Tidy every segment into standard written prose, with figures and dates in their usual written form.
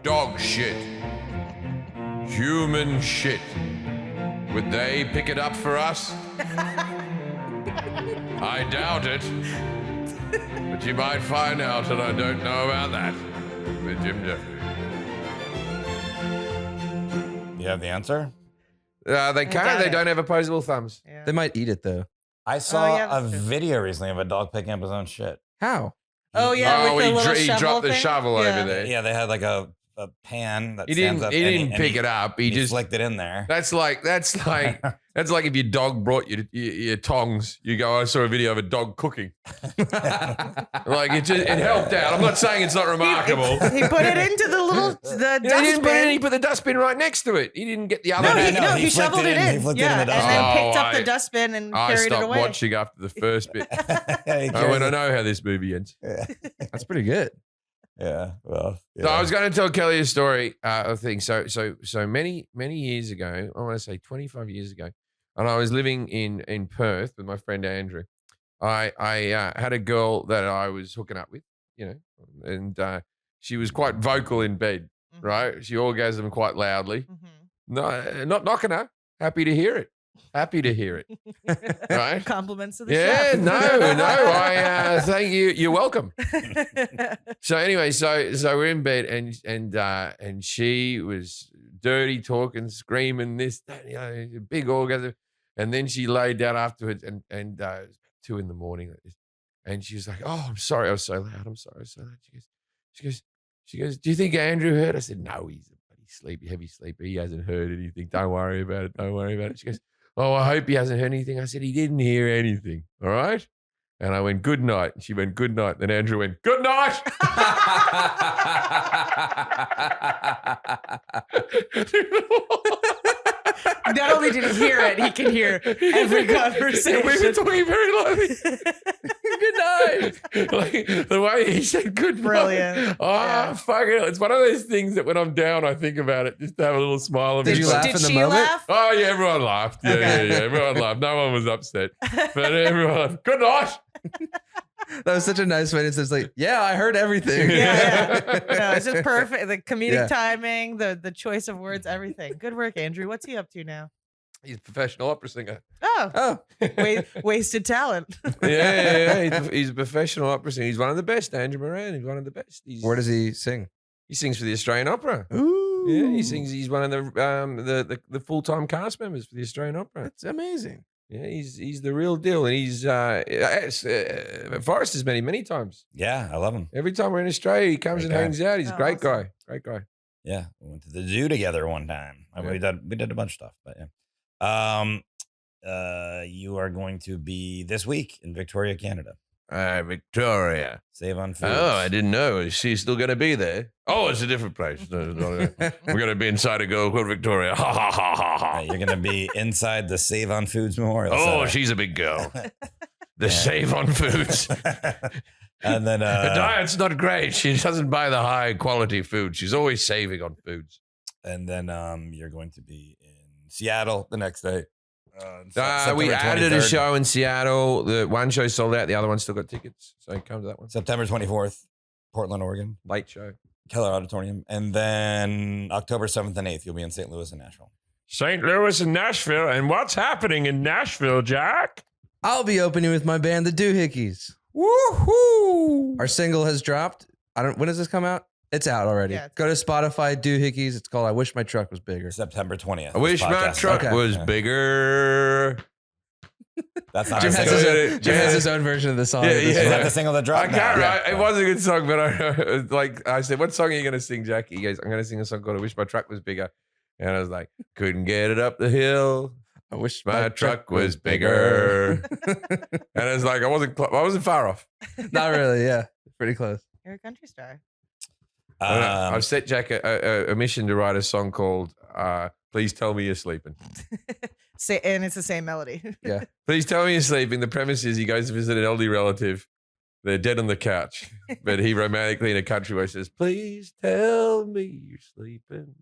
dog shit, human shit, would they pick it up for us? I doubt it. But you might find out, and I don't know about that. With Jim Jefferies. You have the answer? They can't. They don't have opposable thumbs. Yeah. They might eat it though. I saw yeah, a that's true. video recently of a dog picking up his own shit. How? Oh yeah, Oh, with the little he shovel dropped the thing? shovel Yeah. over there. Yeah, they had like a pan that He stands didn't. up. He and didn't pick it up. He just flicked it in there. That's like if your dog brought you your tongs. You go, I saw a video of a dog cooking. Like it helped out. I'm not saying it's not remarkable. He put it into the dustbin. He put the dustbin right next to it. He didn't get the other. No, No, he he flicked shoveled it it in. in. He flicked it in Yeah, the and dustbin. then picked up I- the dustbin and I carried it stopped away. watching after the first bit. Yeah, I went, I know how this movie ends. That's pretty good. yeah, well. So I was going to tell Kelly a story of things. So many years ago, I want to say 25 years ago, and I was living in Perth with my friend Andrew. I had a girl that I was hooking up with, and she was quite vocal in bed, Mhm. right? She orgasmed quite loudly. Mhm. No, not knocking her. Happy to hear it. Happy to hear it. Right? Compliments to the Yeah, chef. no. I thank you. You're welcome. So anyway, so we're in bed and she was dirty talking, screaming this, that, big orgasm. And then she laid down afterwards and 2 a.m. like this. And she was like, "Oh, I'm sorry. I was so loud. I'm sorry. I was so loud." She goes, "Do you think Andrew heard?" I said, "No, he's a bloody sleepy, heavy sleeper. He hasn't heard anything. Don't worry about it. Don't worry about it." She goes, "Oh, I hope he hasn't heard anything." I said, "He didn't hear anything. All right." And I went, "Good night." And she went, "Good night." Then Andrew went, "Good night." Not only did he hear it, he can hear every conversation. We were talking very loudly. Good night. Like the way he said good night. Brilliant. Oh, Yeah. fuck it. It's one of those things that when I'm down, I think about it just to have a little smile. Did you laugh Did in the she moment? laugh? Oh, yeah, everyone laughed. Yeah, Okay. yeah. Everyone laughed. No one was upset. But everyone, good night. That was such a nice way. It's just like, yeah, I heard everything. Yeah. No, it's just perfect. The comedic Yeah. timing, the choice of words, everything. Good work, Andrew. What's he up to now? He's a professional opera singer. Oh, Oh, wasted talent. Yeah. He's a professional opera singer. He's one of the best, Andrew Moran. He's one of the best. where does he sing? He sings for the Australian Opera. Ooh, Yeah, he sings. He's one of the full-time cast members for the Australian Opera. That's amazing. Yeah, he's the real deal, and he's Forrest has met him many times. Yeah, I love him. Every time we're in Australia, he comes Great and guy. hangs out. He's a Oh, great awesome. guy. Great guy. Yeah, we went to the zoo together one time. Yeah. We did a bunch of stuff, but yeah. You are going to be this week in Victoria, Canada. Victoria. Save on food. Oh, I didn't know. Is she still going to be there? Oh, it's a different place. No, we're going to be inside a girl called Victoria. Ha ha ha ha ha. You're going to be inside the Save on Foods Memorial. Oh, Center. she's a big girl. The Yeah. Save on Foods. And then Her diet's not great. She doesn't buy the high quality food. She's always saving on foods. you're going to be in Seattle the next day. We September added a 23rd. show in Seattle. The one show sold out. The other one still got tickets. So come to that one. September 24th, Portland, Oregon, Late show. Keller Auditorium. And then October 7th and 8th, you'll be in St. Louis and Nashville. St. Louis and Nashville. And what's happening in Nashville, Jack? I'll be opening with my band, the Doohickeys. Woohoo! Our single has dropped. When does this come out? It's out already. Yeah, it's Go to Spotify, Doohickeys. It's called I Wish My Truck Was Bigger. September 20th. I wish This my podcast. truck Okay. was Yeah. bigger. That's not Jim the has, single. Jim has his own version of the song. Yeah, at this yeah. Is point. that the single that I dropped? can't No. write. It was a good song, but I said, "What song are you going to sing, Jackie?" He goes, "I'm going to sing a song called I Wish My Truck Was Bigger." And I was like, "Couldn't get it up the hill. I wish My truck was bigger." And I was like, I wasn't far off. Not really. Yeah. Pretty close. You're a country star. I've set Jack a mission to write a song called "Please Tell Me You're Sleeping." And it's the same melody. Yeah. Please tell me you're sleeping. The premise is he goes to visit an elderly relative. They're dead on the couch, but he romantically in a country way says, "Please tell me you're sleeping.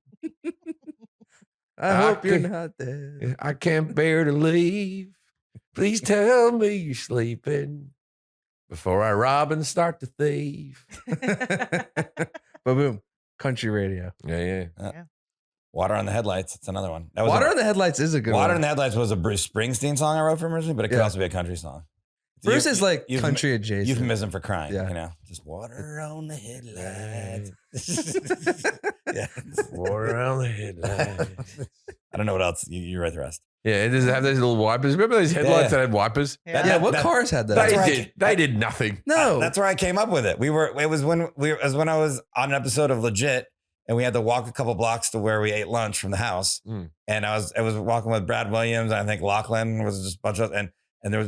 I hope you're can- not there. I can't bear to leave. Please tell me you're sleeping before I rob and start to thieve." Boom. country radio. Yeah. Water on the Headlights. It's another one. That was Water on the Headlights is a good Water one. on the Headlights was a Bruce Springsteen song I wrote for originally, but it could also be a country song. Bruce is like country adjacent. Euphemism for crying, Yeah. Just water on the headlights. Yeah. Water on the headlights. I don't know what else. You write the rest. Yeah, does it have those little wipers? Remember those headlights that had wipers? Yeah. What cars had that? They did nothing. No. That's where I came up with it. It was when I was on an episode of Legit, and we had to walk a couple blocks to where we ate lunch from the house. And I was walking with Brad Williams, and I think Lachlan was just a bunch of, and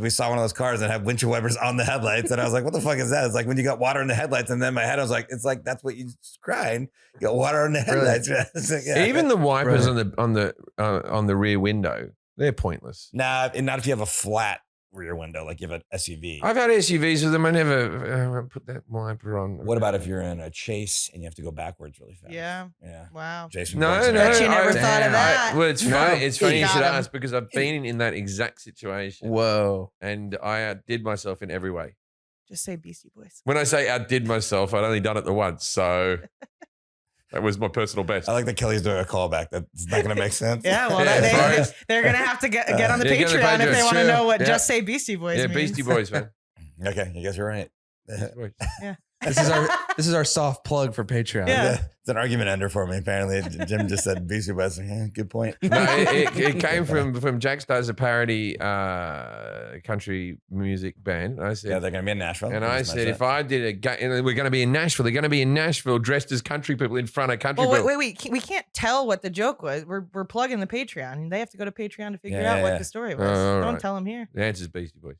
we saw one of those cars that had windshield wipers on the headlights, and I was like, "What the fuck is that?" It's like when you got water in the headlights, and then in my head I was like, "It's like that's what you crying. You got water in the headlights." Like, Even the wipers on the rear window, they're pointless. Nah, and not if you have a flat rear window, like you have an SUV. I've had SUVs with them. I never put that wiper on. What about if you're in a chase and you have to go backwards really fast? Yeah. Yeah. Wow. Jason. No. Bet you never thought of that. Well, it's funny. It's funny you got should him. ask because I've been in that exact situation. Whoa. And I outdid myself in every way. Just say Beastie Boys. When I say outdid myself, I'd only done it the once. So that was my personal best. I like that Kelly's doing a callback. That's not going to make sense. Yeah, well, Yeah, they're going to have to get on the Yeah, get on the Patreon if they Patreon, want to sure. know what Yeah. Just Say Beastie Boys Yeah, means. Beastie Boys, man. Okay, I guess you're right. Beastie Boys. This is our soft plug for Patreon. Yeah. It's an argument ender for me. Apparently, Jim just said Beastie Boys. Yeah, good point. No, it came from Jack Starr's a parody country music band. I said, Yeah, they're going to be in Nashville. and I said, if I did we're going to be in Nashville. They're going to be in Nashville dressed as country people in front of country Well, people. wait. We can't tell what the joke was. We're plugging the Patreon, and they have to go to Patreon to figure Yeah, out yeah. what the story was. Oh, all Don't right. tell them here. The answer's Beastie Boys.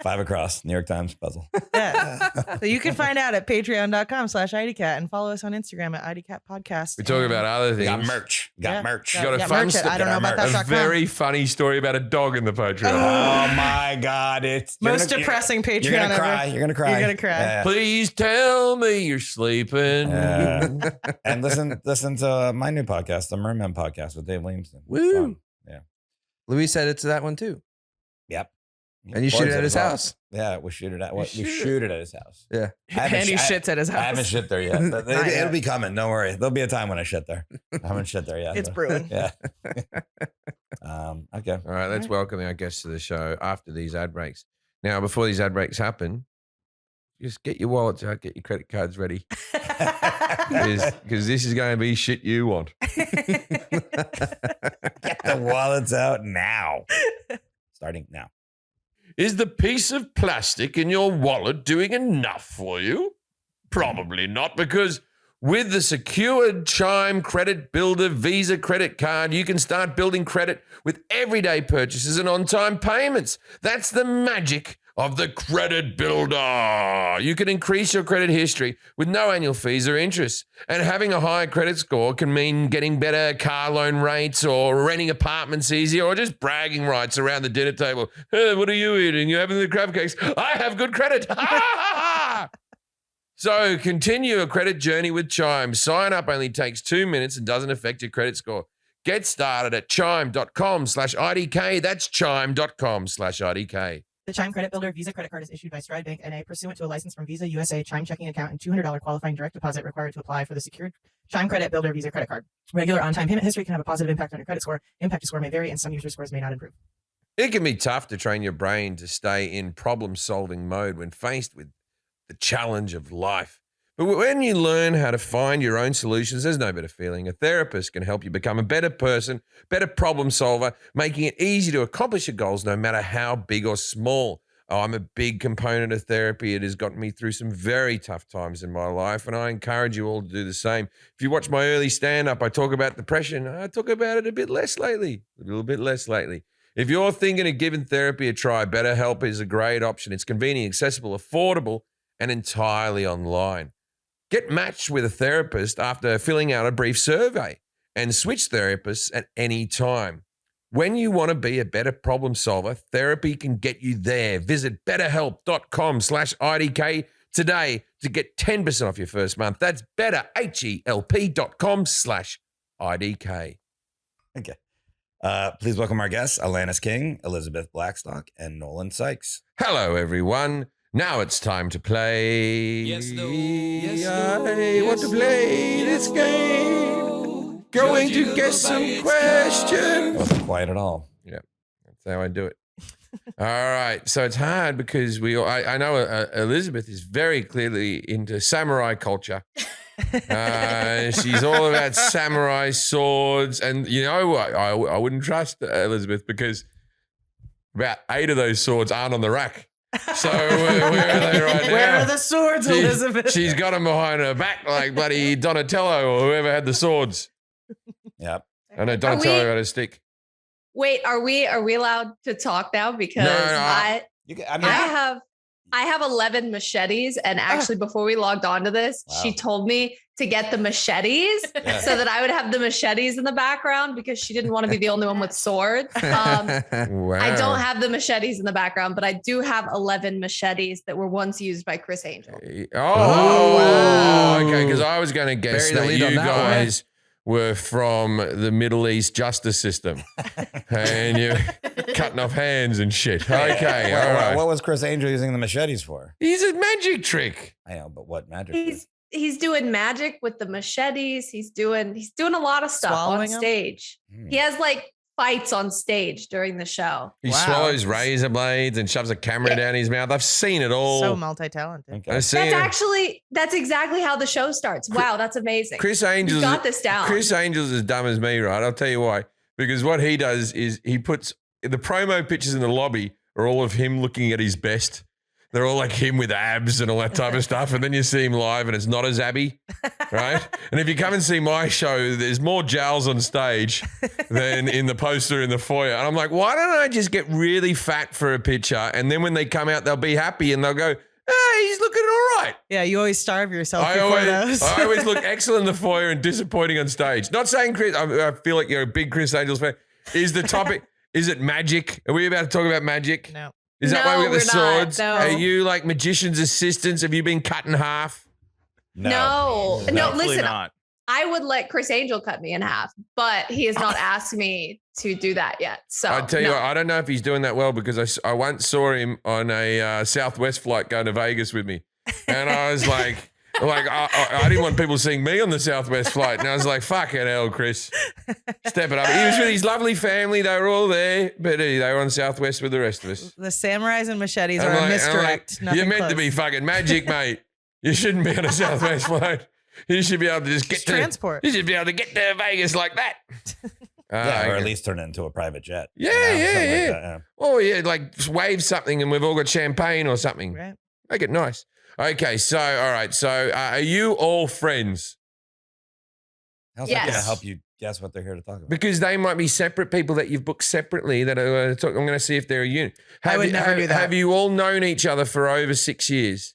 5 across, New York Times puzzle. Yeah. So you can find out at patreon.com/IDCat and follow us on Instagram at IDCat Podcast. We talk about other We things. got merch. Yeah. Merch. Yeah. Got a Yeah, fun merch it. story. I don't know about Merch. that. A very funny story about a dog in the Patreon. Oh my God. It's Most depressing Patreon You're going to ever. cry. You're going to cry. You're gonna cry. Yeah. Please tell me you're sleeping. Yeah. And listen to my new podcast, the Merman Podcast with Dave Williamson. Woo. Fun. Yeah. Louis said it's that one too. Yep. And you shoot it at his well. house. Yeah, we shoot it at You we shoot shoot it at his house. Yeah. I haven't And he sh- shits at his house. I haven't shit there yet. But Not yet. it'll be coming. Don't worry. There'll be a time when I shit there. I haven't shit there yet. It's but- brewing. Yeah. Okay. All right, let's welcome our guests to the show after these ad breaks. Now, before these ad breaks happen, just get your wallets out, get your credit cards ready, because this is going to be shit you want. Get the wallets out now. Starting now. Is the piece of plastic in your wallet doing enough for you? Probably not, because with the secured Chime Credit Builder Visa credit card, you can start building credit with everyday purchases and on-time payments. That's the magic of the Credit Builder. You can increase your credit history with no annual fees or interest. And having a higher credit score can mean getting better car loan rates or renting apartments easier or just bragging rights around the dinner table. Hey, what are you eating? You having the crab cakes? I have good credit. Ha ha ha! So continue a credit journey with Chime. Sign up only takes 2 minutes and doesn't affect your credit score. Get started at chime.com/IDK. That's chime.com/IDK. The Chime Credit Builder Visa credit card is issued by Stride Bank NA pursuant to a license from Visa USA Chime checking account and $200 qualifying direct deposit required to apply for the secured Chime Credit Builder Visa credit card. Regular on-time payment history can have a positive impact on your credit score. Impact to score may vary, and some user scores may not improve. It can be tough to train your brain to stay in problem-solving mode when faced with the challenge of life. But when you learn how to find your own solutions, there's no better feeling. A therapist can help you become a better person, better problem solver, making it easy to accomplish your goals no matter how big or small. Oh, I'm a big component of therapy. It has gotten me through some very tough times in my life, and I encourage you all to do the same. If you watch my early stand-up, I talk about depression. I talk about it a little bit less lately. If you're thinking of giving therapy a try, BetterHelp is a great option. It's convenient, accessible, affordable, and entirely online. Get matched with a therapist after filling out a brief survey and switch therapists at any time. When you want to be a better problem solver, therapy can get you there. Visit betterhelp.com/IDK today to get 10% off your first month. That's betterhelp.com/IDK. Okay. Please welcome our guests, Alanis King, Elizabeth Blackstock, and Nolan Sykes. Hello, everyone. Now it's time to play. Yes, no. I want to play this game. Going to guess some questions. Wasn't quiet at all. Yeah, that's how I do it. All right, so it's hard because I know Elizabeth is very clearly into samurai culture. She's all about samurai swords, and you know what? I wouldn't trust Elizabeth because about 8 of those swords aren't on the rack. So where are they right now? Where are the swords, Elizabeth? She's got them behind her back like bloody Donatello or whoever had the swords. Yep. I know Donatello had a stick. Wait, are we allowed to talk now? Because No. I have 11 machetes, and actually before we logged on to this, she told me to get the machetes so that I would have the machetes in the background because she didn't want to be the only one with swords. Wow. I don't have the machetes in the background, but I do have 11 machetes that were once used by Chris Angel. Wow. Okay, because I was going to guess Bury the that lead you on that one. guys were from the Middle East justice system and you're cutting off hands and shit. Okay, all right. What was Chris Angel using the machetes for? He's a magic trick. I know, but what magic? He's doing magic with the machetes. He's doing a lot of stuff Swallowing on 'em? stage. He has like fights on stage during the show. He swallows razor blades and shoves a camera down his mouth. I've seen it all. So multi-talented. Okay. I've seen it. That's exactly how the show starts. Wow, that's amazing. Chris You Angel's got this down. Chris Angel's as dumb as me, right? I'll tell you why. Because what he does is he puts the promo pictures in the lobby are all of him looking at his best. They're all like him with abs and all that type of stuff. And then you see him live and it's not as abby, right? And if you come and see my show, there's more jowls on stage than in the poster in the foyer. And I'm like, why don't I just get really fat for a picture? And then when they come out, they'll be happy and they'll go, hey, he's looking all right. Yeah, you always starve yourself I before those. always look excellent in the foyer and disappointing on stage. Not saying Chris, I feel like you're a big Chris Angels fan. Is the topic, is it magic? Are we about to talk about magic? No. Is that why we got the we're not. swords? No. Are you like magician's assistants? Have you been cut in half? No, Definitely listen, not. I would let Chris Angel cut me in half, but he has not asked me to do that yet. So I tell you what, I don't know if he's doing that well because I once saw him on a Southwest flight going to Vegas with me. And I was like I didn't want people seeing me on the Southwest flight. And I was like, fucking hell, Chris. Step it up. He was with his lovely family. They were all there, but they were on Southwest with the rest of us. The samurais and machetes I'm are a like- misdirect. I'm like, you're Nothing meant to be close. fucking magic, mate. You shouldn't be on a Southwest flight. You should be able to just get Just to transport. You should be able to get to Vegas like that. Yeah, or okay. at least turn it into a private jet. Yeah, Something yeah. like that, Oh yeah, like just wave something and we've all got champagne or something. Right. Make it nice. Okay, so all right. So are you all friends? How's that going to Yes. help you guess what they're here to talk about? Because they might be separate people that you've booked separately. That are I'm going to see if they're a unit. I would never do that. Have you all known each other for over 6 years?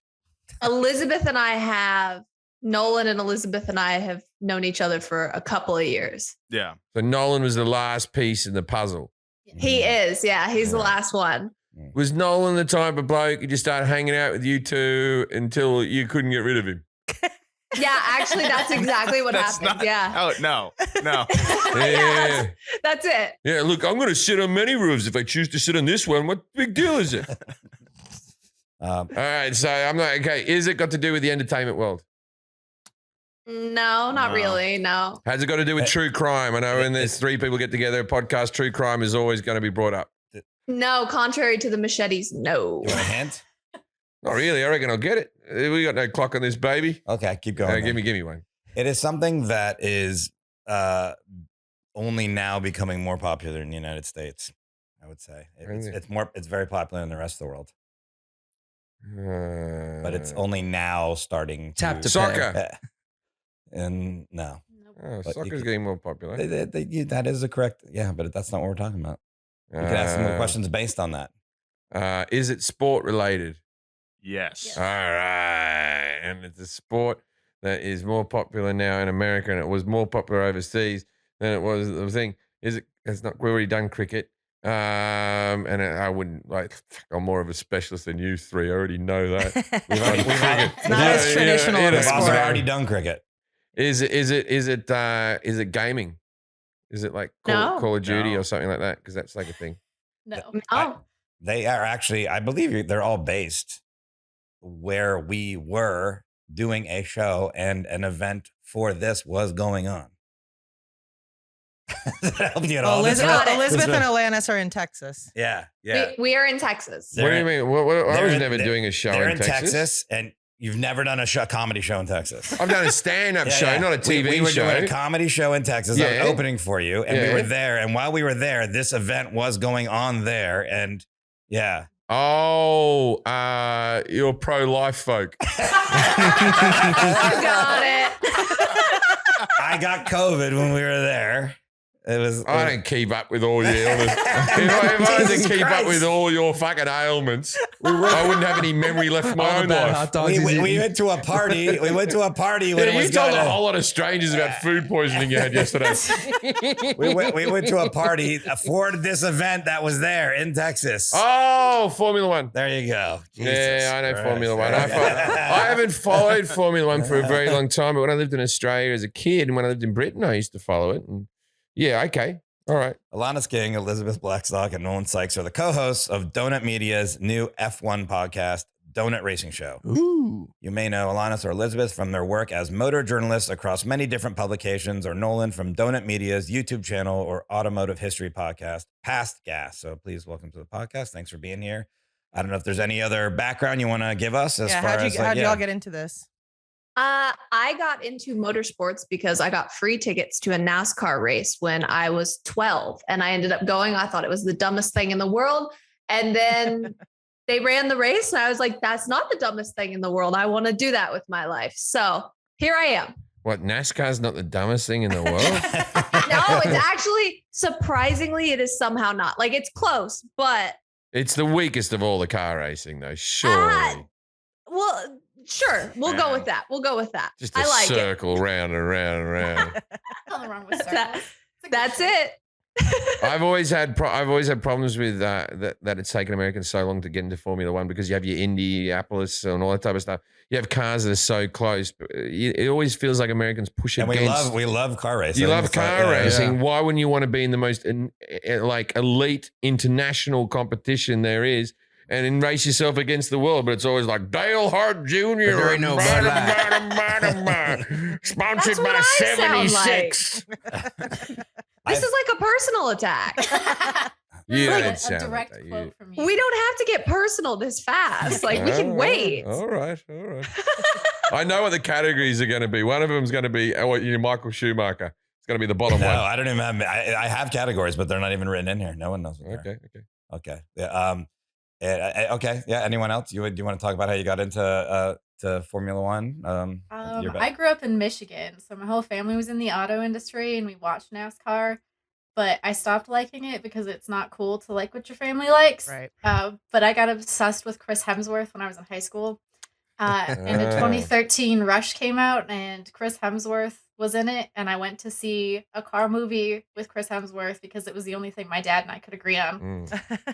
Elizabeth and I have Nolan and Elizabeth and I have known each other for a couple of years. Yeah. So Nolan was the last piece in the puzzle. He is, yeah, he's the last one. Was Nolan the type of bloke who just started hanging out with you two until you couldn't get rid of him? Yeah, actually, that's exactly what That's happened. not. Yeah. Oh no. Yeah. That's it. Yeah, look, I'm going to sit on many roofs. If I choose to sit on this one, what big deal is it? All right, so I'm not, okay, is it got to do with the entertainment world? No, not No. really. No. Has it got to do with true crime? I know when there's 3 people get together, a podcast, true crime is always going to be brought up. No, contrary to the machetes, no. You want a hint? Not really. I reckon I'll get it. We got no clock on this baby. Okay, keep going. Give then. me one. It is something that is only now becoming more popular in the United States. I would say Really? it's very popular in the rest of the world, but it's Uh, only now starting to Tap to soccer. And no, Oh, But you soccer's could- getting more popular. that is a correct. Yeah, but that's not what we're talking about. You can ask some more questions based on that. Is it sport related? Yes. All right. And it's a sport that is more popular now in America and it was more popular overseas than it was the thing. Is it? It's not, we've already done cricket. And I wouldn't like, I'm more of a specialist than you 3. I already know that. We've already- we've already- Not as traditional you of a know, We've also sport. already done cricket. Is it gaming? Is it like No. Call of Duty No. or something like that? Because that's like a thing. No. I believe they're all based where we were doing a show and an event for this was going on. Does that help you at all? Elizabeth and Alanis are in Texas. Yeah. We are in Texas. What do you mean? I was never doing a show they're in Texas. And you've never done a comedy show in Texas. I've done a stand-up show, not a TV show. We were doing a comedy show in Texas. I was opening for you, and we were there. And while we were there, this event was going on there. And yeah. Oh, you're pro-life folk. Got it. I got COVID when we were there. I don't keep up with all your illness. if I had to keep up with all your fucking ailments, I wouldn't have any memory left for my own life. We went to a party. We went to a party when it was you told a whole lot of strangers about food poisoning you had yesterday. we went to a party for this event that was there in Texas. Oh, Formula One. There you go. Jesus I know Christ. Formula One. I haven't followed Formula One for a very long time, but when I lived in Australia as a kid and when I lived in Britain, I used to follow it. And yeah, okay. All right. Alanis King, Elizabeth Blackstock, and Nolan Sykes are the co-hosts of Donut Media's new F1 podcast, Donut Racing Show. Ooh. You may know Alanis or Elizabeth from their work as motor journalists across many different publications, or Nolan from Donut Media's YouTube channel or automotive history podcast, Past Gas. So please welcome to the podcast. Thanks for being here. I don't know if there's any other background you want to give us as far as how'd y'all get into this? I got into motorsports because I got free tickets to a NASCAR race when I was 12 and I ended up going. I thought it was the dumbest thing in the world. And then they ran the race and I was like, that's not the dumbest thing in the world. I want to do that with my life. So here I am. What, NASCAR's not the dumbest thing in the world? No, it's actually, surprisingly, it is somehow not. Like, it's close, but. It's the weakest of all the car racing though, surely. Well, sure. We'll go with that. Just a circle round and round and round. Nothing wrong with circles. That's it. I've always had problems with that it's taken Americans so long to get into Formula One because you have your Indianapolis and all that type of stuff. You have cars that are so close. But it always feels like Americans push against. We love car racing. You love car racing. Yeah. Why wouldn't you want to be in the most elite international competition there is? And race yourself against the world, but it's always like Dale Hart Jr. There ain't no sponsored by 76. This is like a personal attack. You like don't sound a direct like that. quote from you. We don't have to get personal this fast. Like we can wait. All right. I know what the categories are going to be. One of them is going to be Michael Schumacher. It's going to be the bottom one. No, I don't even have. I have categories, but they're not even written in here. No one knows. Okay. Yeah. Okay. Yeah. Anyone else? Do you want to talk about how you got into to Formula One? I grew up in Michigan, so my whole family was in the auto industry, and we watched NASCAR. But I stopped liking it because it's not cool to like what your family likes. Right. But I got obsessed with Chris Hemsworth when I was in high school. And the 2013 Rush came out, and Chris Hemsworth was in it, and I went to see a car movie with Chris Hemsworth because it was the only thing my dad and I could agree on.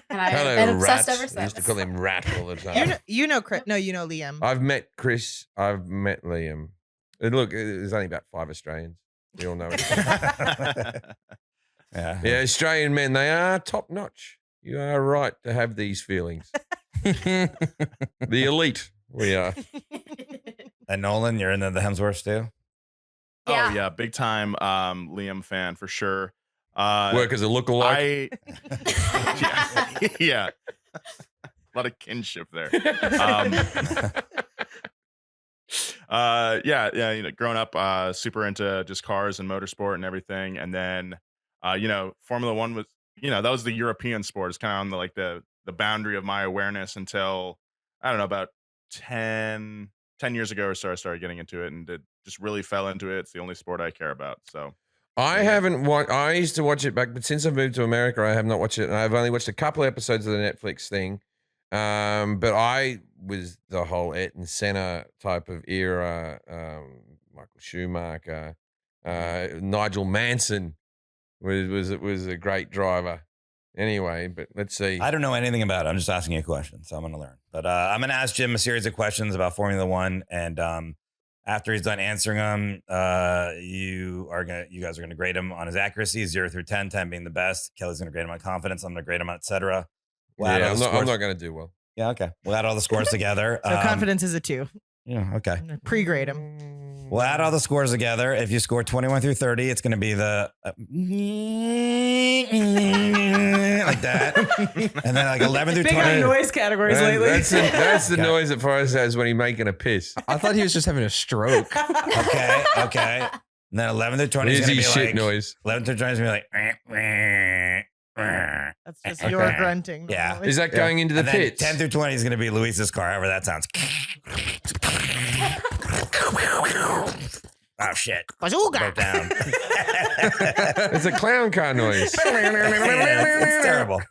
And I've been obsessed ever since. I used to call him Rat all the time. You know Chris. No, you know Liam. I've met Chris. I've met Liam. And look, there's only about 5 Australians. We all know it. Yeah, Australian men, they are top notch. You are right to have these feelings. The elite, we are. And Nolan, you're into the Hemsworths too? Yeah. Oh yeah, big time Liam fan for sure. Work as a lookalike. Yeah. A lot of kinship there. Growing up super into just cars and motorsport and everything, and then Formula One was that was the European sport. It's kind of on the boundary of my awareness until I don't know, about 10 years ago or so I started getting into it, and it just really fell into it. It's the only sport I care about. So I used to watch it back, but since I've moved to America, I have not watched it, and I've only watched a couple of episodes of the Netflix thing. But I was the whole Ayrton Senna type of era, Michael Schumacher, Nigel Mansell was a great driver. Anyway, but let's see. I don't know anything about it. I'm just asking you a question, so I'm going to learn. But I'm going to ask Jim a series of questions about Formula One, and after he's done answering them, you guys are going to grade him on his accuracy, 0 through 10, 10 being the best. Kelly's going to grade him on confidence. I'm going to grade him on et cetera. I'm not going to do well. Yeah, okay. We'll add all the scores together. So confidence is a 2. Yeah, okay. Pre-grade him. We'll add all the scores together. If you score 21 through 30, it's going to be the like that, and then like 11 through Big 20. on noise categories lately. That's the noise that Forrest has when he's making a piss. I thought he was just having a stroke. Okay. And then 11 through 20 is Here's going to be his shit like noise. 11 through 20 is going to be like. That's just your grunting. Yeah. normally. Is that going into the And then pit? 10 through 20 is going to be Luis's car, however that sounds. Oh shit! Broke down. It's a clown car noise. Yeah, it's terrible.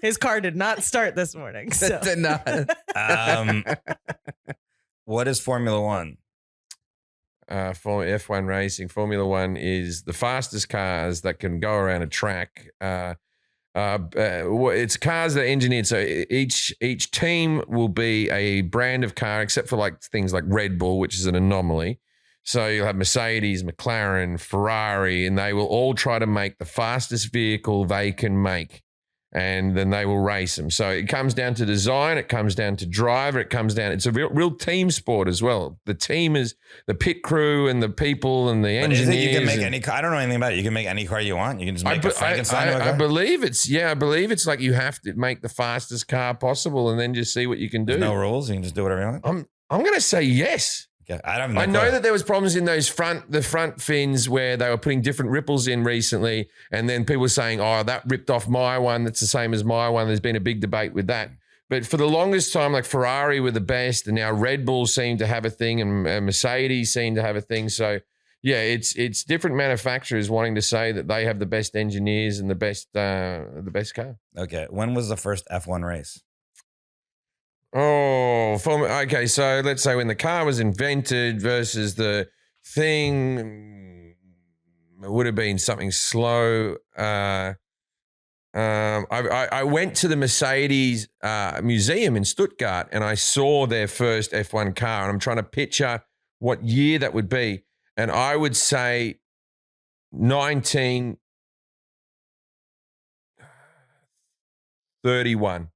His car did not start this morning. So. Did not. What is Formula One? For F1 racing, Formula One is the fastest cars that can go around a track. It's cars that are engineered. So each team will be a brand of car, except for like things like Red Bull, which is an anomaly. So you'll have Mercedes, McLaren, Ferrari, and they will all try to make the fastest vehicle they can make. And then they will race them. So it comes down to design. It comes down to driver. It's a real team sport as well. The team is the pit crew and the people and the engineers. But is it you can make any car? I don't know anything about it. You can make any car you want. You can just make a Frankenstein. I believe it's like you have to make the fastest car possible and then just see what you can do. There's no rules. You can just do whatever you want. I'm going to say yes. Okay. I know that there was problems in those front fins where they were putting different ripples in recently, and then people were saying, "Oh, that ripped off my one. That's the same as my one." There's been a big debate with that. But for the longest time, like Ferrari were the best, and now Red Bull seemed to have a thing, and Mercedes seemed to have a thing. So yeah, it's different manufacturers wanting to say that they have the best engineers and the best car. Okay. When was the first F1 race? Okay. So let's say when the car was invented versus the thing, it would have been something slow. I went to the Mercedes museum in Stuttgart and I saw their first F1 car, and I'm trying to picture what year that would be. And I would say 1931.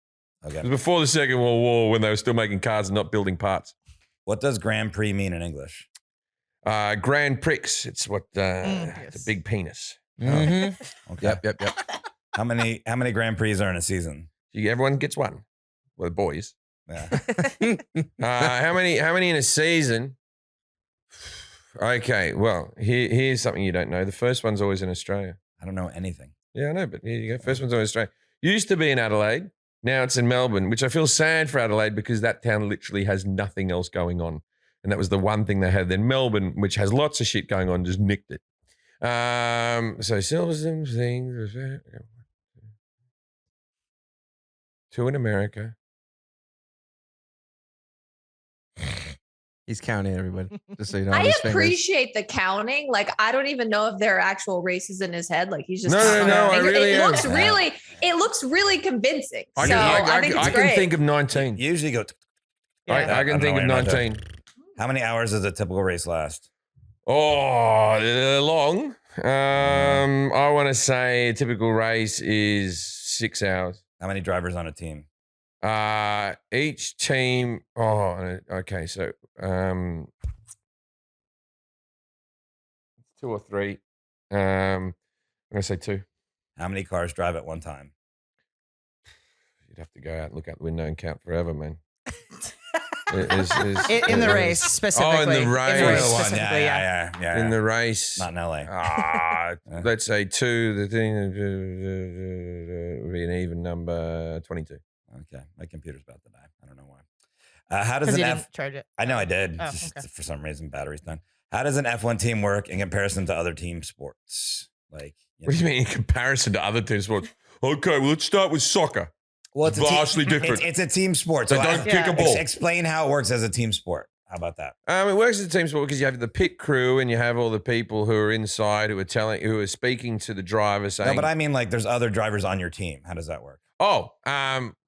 Okay. It was before the Second World War, when they were still making cars and not building parts. What does Grand Prix mean in English? Grand Prix. It's what yes. the big penis. Mm-hmm. Okay. Yep. How many Grand Prix are in a season? Everyone gets one. Well, the boys. Yeah. How many in a season? Okay. Well, here's something you don't know. The first one's always in Australia. I don't know anything. Yeah, I know, but here you go. First one's always Australia. Used to be in Adelaide. Now it's in Melbourne, which I feel sad for Adelaide because that town literally has nothing else going on. And that was the one thing they had. Then Melbourne, which has lots of shit going on, just nicked it. So Silverstone things. 2 in America. He's counting, everybody. Just so you know. I his fingers. appreciate the counting. Like, I don't even know if there are actual races in his head. Like, he's just No, I really it am. looks really convincing. I so I think it's can great. think of 19. You usually go. I can think of 19. How many hours does a typical race last? Oh, long. I want to say a typical race is 6 hours. How many drivers on a team? Each team. Oh, okay. So, 2 or 3. I'm gonna say 2. How many cars drive at one time? You'd have to go out and look out the window and count forever, man. In the race specifically. Oh, in the race. Specifically, Yeah. In the race. Not in LA. Let's say 2. The thing would be an even number, 22. Okay. My computer's about to die. I don't know why. How does Because an you F? didn't charge it. I know I did. Oh, Just okay. for some reason, battery's done. How does an F1 team work in comparison to other team sports? Like, What do you mean in comparison to other team sports? Okay, well, let's start with soccer. Well, It's vastly different. It's a team sport. They So don't kick a ball. Explain how it works as a team sport. How about that? It works as a team sport because you have the pit crew and you have all the people who are inside who are speaking to the driver saying, No, but I mean, like, there's other drivers on your team. How does that work?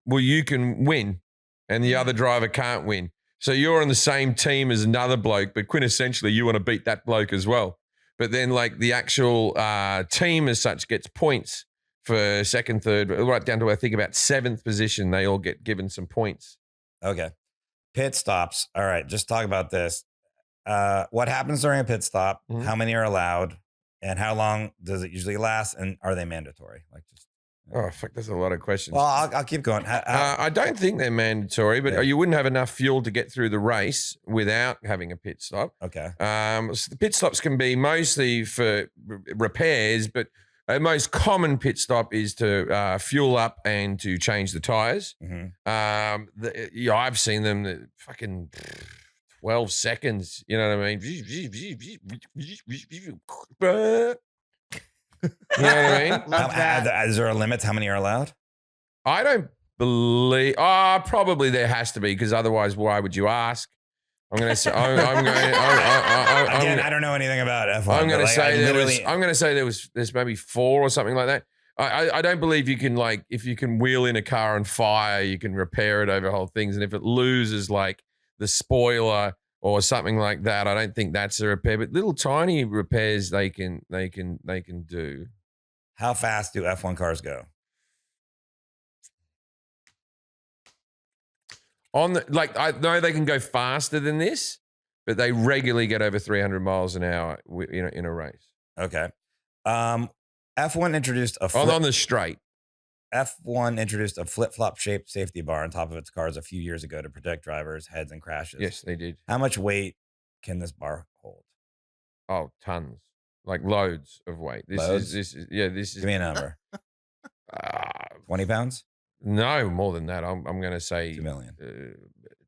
well, you can win and the other driver can't win. So you're on the same team as another bloke, but quintessentially you want to beat that bloke as well. But then like the actual team as such gets points for second, third, right down to I think about 7th position. They all get given some points Okay. Pit stops. All right. Just talk about this. What happens during a pit stop? Mhm. How many are allowed? And how long does it usually last? And are they mandatory? Like just. Oh, fuck, there's a lot of questions. Well, I'll keep going. I don't think they're mandatory, but Yeah. you wouldn't have enough fuel to get through the race without having a pit stop. Okay. So the pit stops can be mostly for repairs, but a most common pit stop is to fuel up and to change the tires. Mm-hmm. I've seen them that fucking 12 seconds. You know what I mean? You know what I mean? Love that. Is there a limit to how many are allowed? I don't believe. Probably there has to be, because otherwise, why would you ask? I'm going to say. Again, I don't know anything about F1. I'm going to say I I'm going to say there's maybe 4 or something like that. I don't believe you can, like, if you can wheel in a car on fire, you can repair it over whole things, and if it loses like the spoiler or something like that, I don't think that's a repair. But little tiny repairs they can do. How fast do F1 cars go? I know they can go faster than this, but they regularly get over 300 miles an hour in a race. Okay. F1 introduced on the straight. F1 introduced a flip-flop shaped safety bar on top of its cars a few years ago to protect drivers' heads and crashes. Yes, they did. How much weight can this bar hold? Oh, tons. Like loads of weight. This is Give me a number. 20 pounds? No, more than that. I'm going to say 2 million.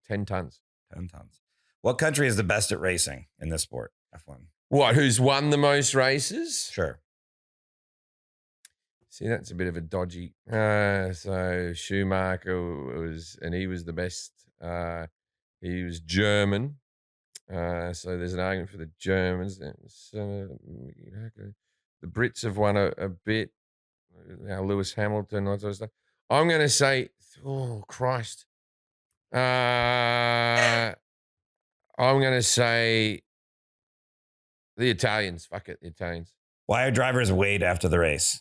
10 tons. 10 tons. What country is the best at racing in this sport? F1. What? Who's won the most races? Sure. See, that's a bit of a dodgy. So Schumacher he was the best. He was German. So there's an argument for the Germans. The Brits have won a bit. Now Lewis Hamilton, all that sort of stuff. I'm going to say, oh Christ. I'm going to say the Italians. Fuck it, the Italians. Why are drivers weighed after the race?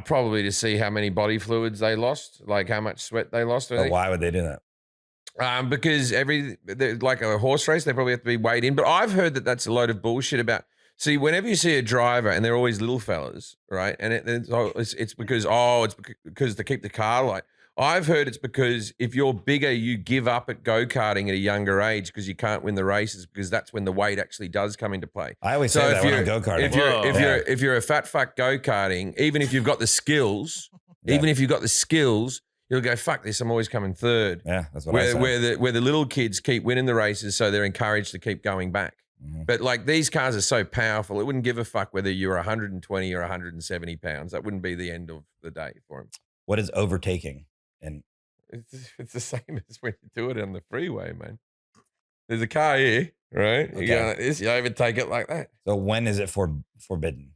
Probably to see how many body fluids they lost, like how much sweat they lost. But why would they do that? Because like a horse race, they probably have to be weighed in. But I've heard that that's a load of bullshit about. See, whenever you see a driver, and they're always little fellas, right? And it's because to keep the car light. I've heard it's because if you're bigger, you give up at go-karting at a younger age because you can't win the races, because that's when the weight actually does come into play. I always say that when I'm go-karting. If you're a fat fuck go-karting, even if you've got the skills, you'll go, fuck this, I'm always coming third. Yeah, that's what I say. Where the little kids keep winning the races, so they're encouraged to keep going back. Mm-hmm. But like these cars are so powerful, it wouldn't give a fuck whether you're 120 or 170 pounds. That wouldn't be the end of the day for them. What is overtaking? And it's the same as when you do it on the freeway, man. There's a car here, right? Okay. You overtake it like that. So when is it forbidden?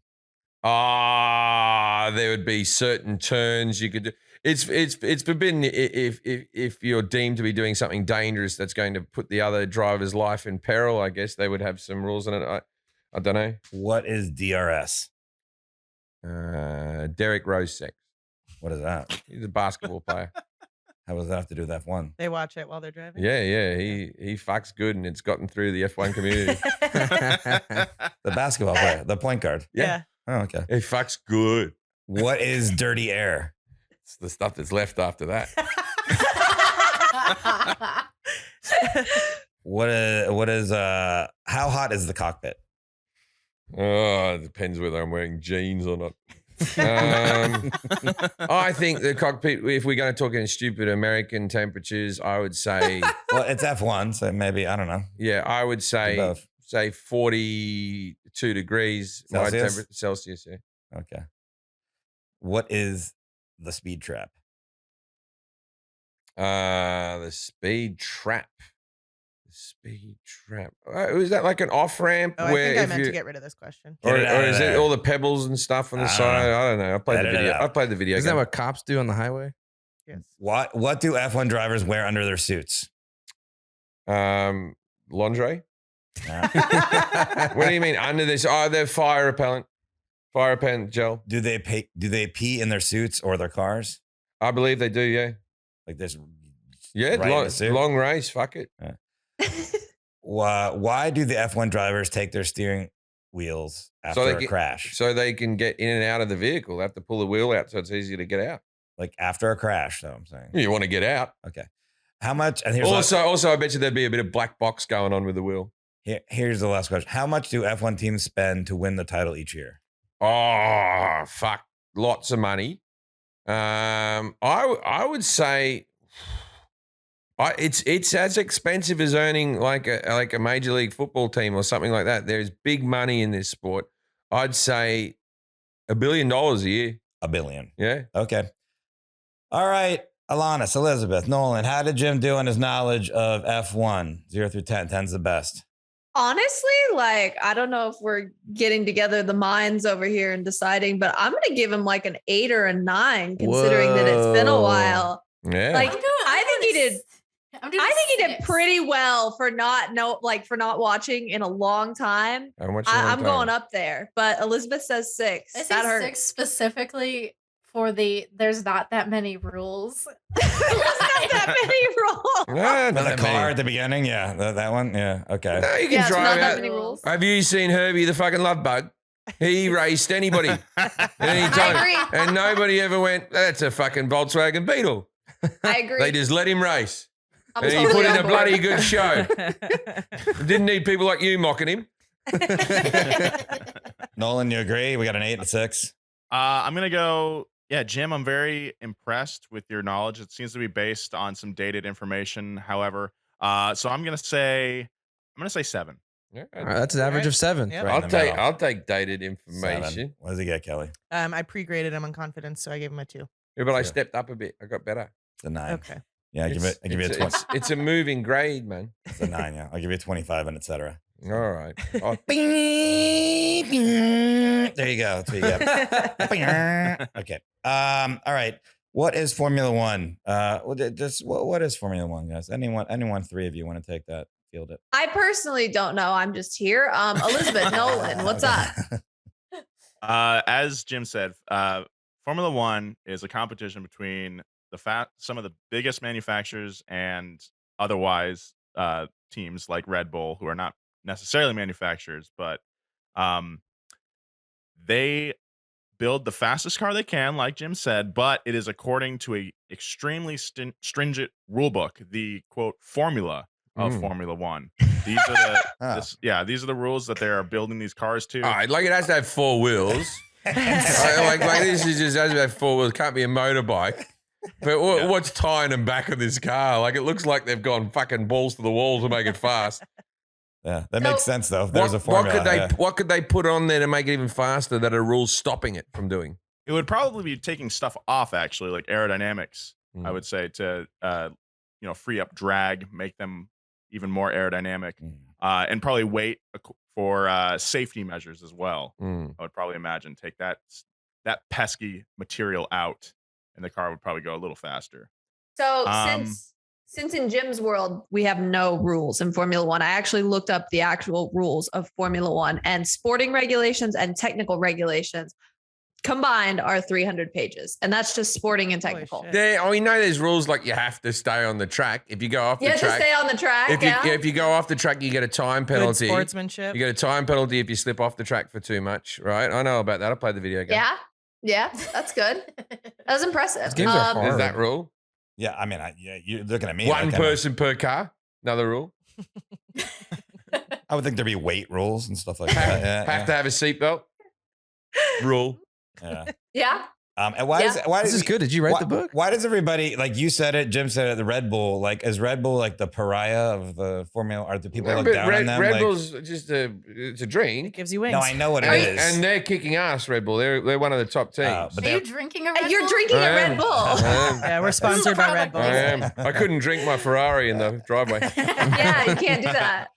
There would be certain turns you could do. It's forbidden if you're deemed to be doing something dangerous that's going to put the other driver's life in peril. I guess they would have some rules on it. I don't know. What is DRS? Derek Rose-Sex. What is that? He's a basketball player. How does that have to do with F1? They watch it while they're driving. Yeah. He fucks good, and it's gotten through the F1 community. The basketball player, the point guard. Yeah. Oh, okay. He fucks good. What is dirty air? It's the stuff that's left after that. What is how hot is the cockpit? Oh, it depends whether I'm wearing jeans or not. I think the cockpit, if we're going to talk in stupid American temperatures, I would say. Well, it's F1, so maybe, I don't know. Yeah, I would say 42 degrees Celsius? Celsius. Yeah. Okay. What is the speed trap? The speed trap. Speed trap. Is that like an off ramp? Oh, I think I meant to get rid of this question. Or is it all the pebbles and stuff on the side? I don't know. I played the video. Isn't that what cops do on the highway? Yes. What do F1 drivers wear under their suits? Lingerie. What do you mean under this? Oh, they're fire repellent gel. Do they pee in their suits or their cars? I believe they do. Yeah. Like this. Yeah, right in the suit? long race. Fuck it. Why do the F1 drivers take their steering wheels after a crash? So they can get in and out of the vehicle. They have to pull the wheel out so it's easier to get out. Like after a crash, though, I'm saying. You want to get out. Okay. How much? And here's also, I bet you there'd be a bit of black box going on with the wheel. Here's the last question. How much do F1 teams spend to win the title each year? Oh, fuck. Lots of money. I would say it's as expensive as earning like a major league football team or something like that. There's big money in this sport. I'd say $1 billion a year. $1 billion. Yeah. Okay. All right. Alanis, Elizabeth, Nolan, how did Jim do on his knowledge of F1? 0 through 10. 10's the best. Honestly, like, I don't know if we're getting together the minds over here and deciding, but I'm going to give him like an 8 or a 9, considering that it's been a while. Yeah. Like, I think he did pretty well for not watching in a long time. I'm going up there, but Elizabeth says 6. I say 6 specifically for there's not that many rules. There's not that many rules. Yeah, the car at the beginning, yeah, that one, yeah, okay. No, you can drive not that out. many rules. Have you seen Herbie the fucking love bug? He raced anybody at any time, I agree. and nobody ever went, "That's a fucking Volkswagen Beetle." I agree. They just let him race, I'm and he totally put in on a board. bloody good show. Didn't need people like you mocking him. Nolan, you agree? We got an 8 and a 6. I'm gonna go. Yeah, Jim, I'm very impressed with your knowledge. It seems to be based on some dated information, however. So I'm gonna say 7. Yeah, All right, that's an average of 7. Yep. Right. I'll take dated 7. information. What does he get, Kelly? I pre-graded him on confidence, so I gave him a 2. Yeah, but I Yeah. stepped up a bit. I got better. It's a 9. Okay. Yeah, I give it a 20. It's a moving grade, man. It's a 9, yeah. I'll give you a 25 and etc. All right. Oh, There you go. That's what you get. Okay. All right. What is Formula One? What is Formula One, guys? Anyone 3 of you want to take that? Field it. I personally don't know. I'm just here. Elizabeth, Nolan, what's up? As Jim said, Formula One is a competition between some of the biggest manufacturers and otherwise teams like Red Bull, who are not necessarily manufacturers, but they build the fastest car they can, like Jim said, but it is according to a extremely stringent rule book, the quote formula of Formula One. These are these are the rules that they are building these cars to. all right, like it has to have 4 wheels. like this is just has to have 4 wheels. It can't be a motorbike. But what's tying them back on this car? Like it looks like they've gone fucking balls to the wall to make it fast. Yeah, that makes sense though. If there's a formula. What could they put on there to make it even faster that a rule's stopping it from doing? It would probably be taking stuff off, actually, like aerodynamics. I would say to free up drag, make them even more aerodynamic, and probably wait for safety measures as well. I would probably imagine take that pesky material out, and the car would probably go a little faster. So since in Jim's world, we have no rules in Formula One, I actually looked up the actual rules of Formula One, and sporting regulations and technical regulations combined are 300 pages. And that's just sporting and technical. We know there's rules like you have to stay on the track. If you go off the track. You have to stay on the track, if you go off the track, you get a time penalty. Good sportsmanship. You get a time penalty if you slip off the track for too much, right? I know about that. I played the video game. Yeah, that's good. That was impressive. These games are hard. Is that rule? Yeah, I mean, you're looking at me. One person per car. Another rule. I would think there'd be weight rules and stuff like that. Have to have a seatbelt. Rule. Yeah. And why This is good. Did you write the book? Why does everybody, like you said it, Jim said it, the Red Bull, like is Red Bull like the pariah of the formula? Are the people look down on them? Red Bull's just it's a drink. It gives you wings. No, I know what it is. And they're kicking ass, Red Bull. They're one of the top teams. Are you drinking a Red Bull? You're drinking a Red Bull. Yeah, we're sponsored by Red Bull. I am. I couldn't drink my Ferrari in the driveway. Yeah, you can't do that.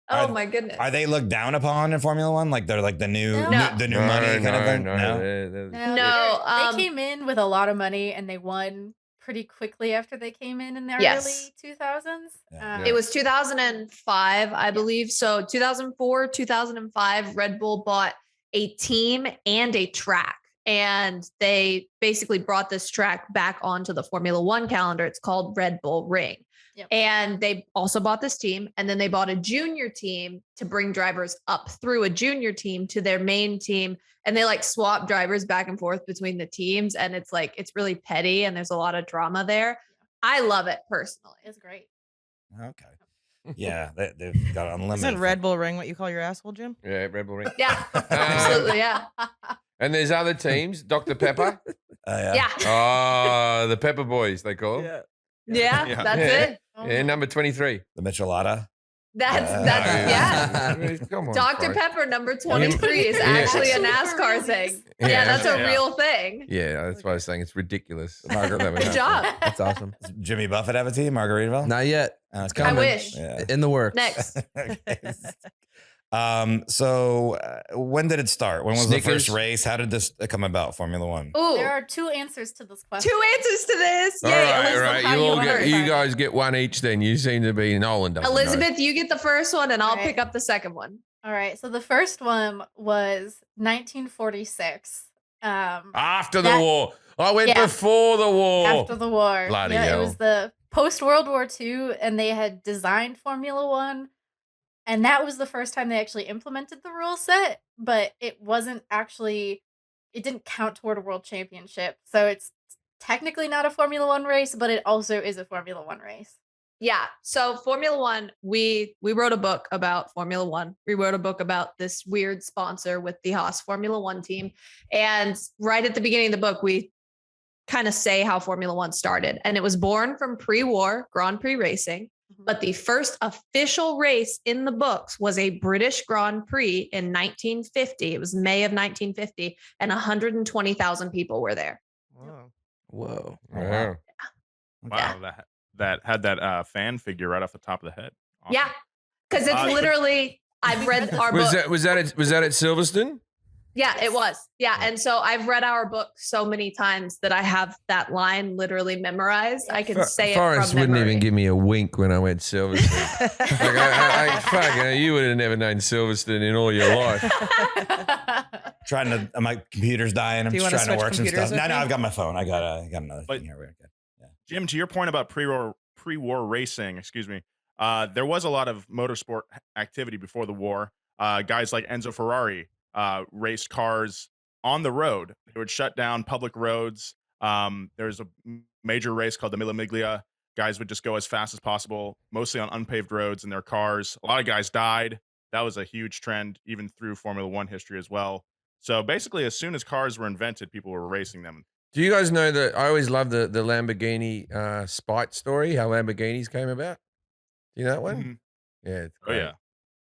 Oh my goodness. Are they looked down upon in Formula One? Like they're like the new money kind of thing? No. They came in with a lot of money and they won pretty quickly after they came in the early 2000s. It was 2005, I believe. So 2004, 2005, Red Bull bought a team and a track. and they basically brought this track back onto the Formula One calendar. It's called Red Bull Ring. Yep. And they also bought this team, and then they bought a junior team to bring drivers up through a junior team to their main team. And they like swap drivers back and forth between the teams. And it's like, it's really petty and there's a lot of drama there. I love it personally. It's great. Okay. Yeah, they've got unlimited. Isn't Red Bull Ring what you call your asshole, Jim? Yeah, Red Bull Ring. Yeah, absolutely. Yeah. And there's other teams, Dr. Pepper. Yeah. Oh, the Pepper Boys, they call them. Yeah. Yeah. That's Yeah. it. Yeah, number 23. The Michelada. That's yeah. Come on, Dr. Christ. Pepper number 23 is Yeah. actually a Actually, NASCAR for thing. reals. Yeah, Yeah. that's a Yeah. real thing. Yeah, that's why I was saying it's ridiculous. Good job. That's awesome. Does Jimmy Buffett have a team, Margaritaville? Not yet. It's I coming. wish. Yeah. In the works. Next. Okay. So when did it start? When was Snickers. the first race? How did this come about? Formula One. Ooh, There are 2 answers to this question. 2 answers to this. All Yay, right, Elizabeth. right. how You do you all want get. to You start? guys get one each. Then you seem to be Nolan. Doesn't know. Elizabeth, you get the first one, and I'll Right. pick up the second one. All right. So the first one was 1946. After the That- war. I went Yeah. before the war. After the war. Bloody yeah, hell. it was the post World War II, and they had designed Formula One. And that was the first time they actually implemented the rule set, but it wasn't actually, it didn't count toward a world championship. So it's technically not a Formula One race, but it also is a Formula One race. Yeah. So Formula One, we wrote a book about Formula One. We wrote a book about this weird sponsor with the Haas Formula One team. And right at the beginning of the book, we kind of say how Formula One started. And it was born from pre-war Grand Prix racing. But the first official race in the books was a British Grand Prix in 1950. It was May of 1950, and 120,000 people were there. Whoa. Whoa. Yeah. Wow, that had that fan figure right off the top of the head. Awesome. Yeah, because it's literally, I've read our book. Was that at Silverstone? Yeah, it was. Yeah. And so I've read our book so many times that I have that line literally memorized. I can say Forrest it from wouldn't memory. even give me a wink when I went Silverstone. Fuck, you would have never known Silverstone in all your life. My computer's dying. I'm Do you just wanna trying to switch work some computers stuff. with No, me? I've got my phone. I got another But- thing here. We're good. Jim, to your point about pre-war racing, excuse me, there was a lot of motorsport activity before the war. Guys like Enzo Ferrari raced cars on the road. They would shut down public roads. There's a major race called the Mille Miglia. Guys would just go as fast as possible, mostly on unpaved roads in their cars. A lot of guys died. That was a huge trend, even through Formula One history as well. So basically, as soon as cars were invented, people were racing them. Do you guys know that I always love the Lamborghini spite story, how Lamborghinis came about? Do you know that one? Mhm. Yeah. It's Oh great. yeah.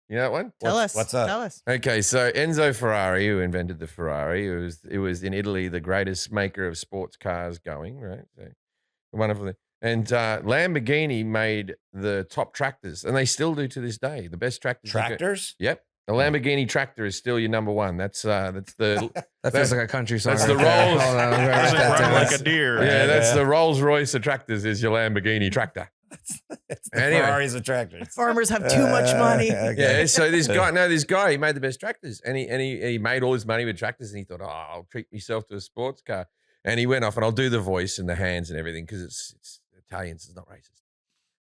You know that one? Tell us. what's up? Tell us. Okay, so Enzo Ferrari, who invented the Ferrari, it was in Italy the greatest maker of sports cars going, right? So, wonderful. And Lamborghini made the top tractors, and they still do to this day. The best tractors. Tractors? Yep. The Lamborghini tractor is still your number one. That's the That feels like a country song. that's the right there. Rolls. Hold on, I'm gonna write Doesn't that run down. like a deer. yeah, that's yeah. the Rolls Royce of tractors is your Lamborghini tractor. It's the Anyway. Ferraris of tractors. Farmers have too much money. Yeah, so this guy, he made the best tractors, and he made all his money with tractors, and he thought, oh, I'll treat myself to a sports car, and he went off, and I'll do the voice and the hands and everything because it's Italians, it's not racist.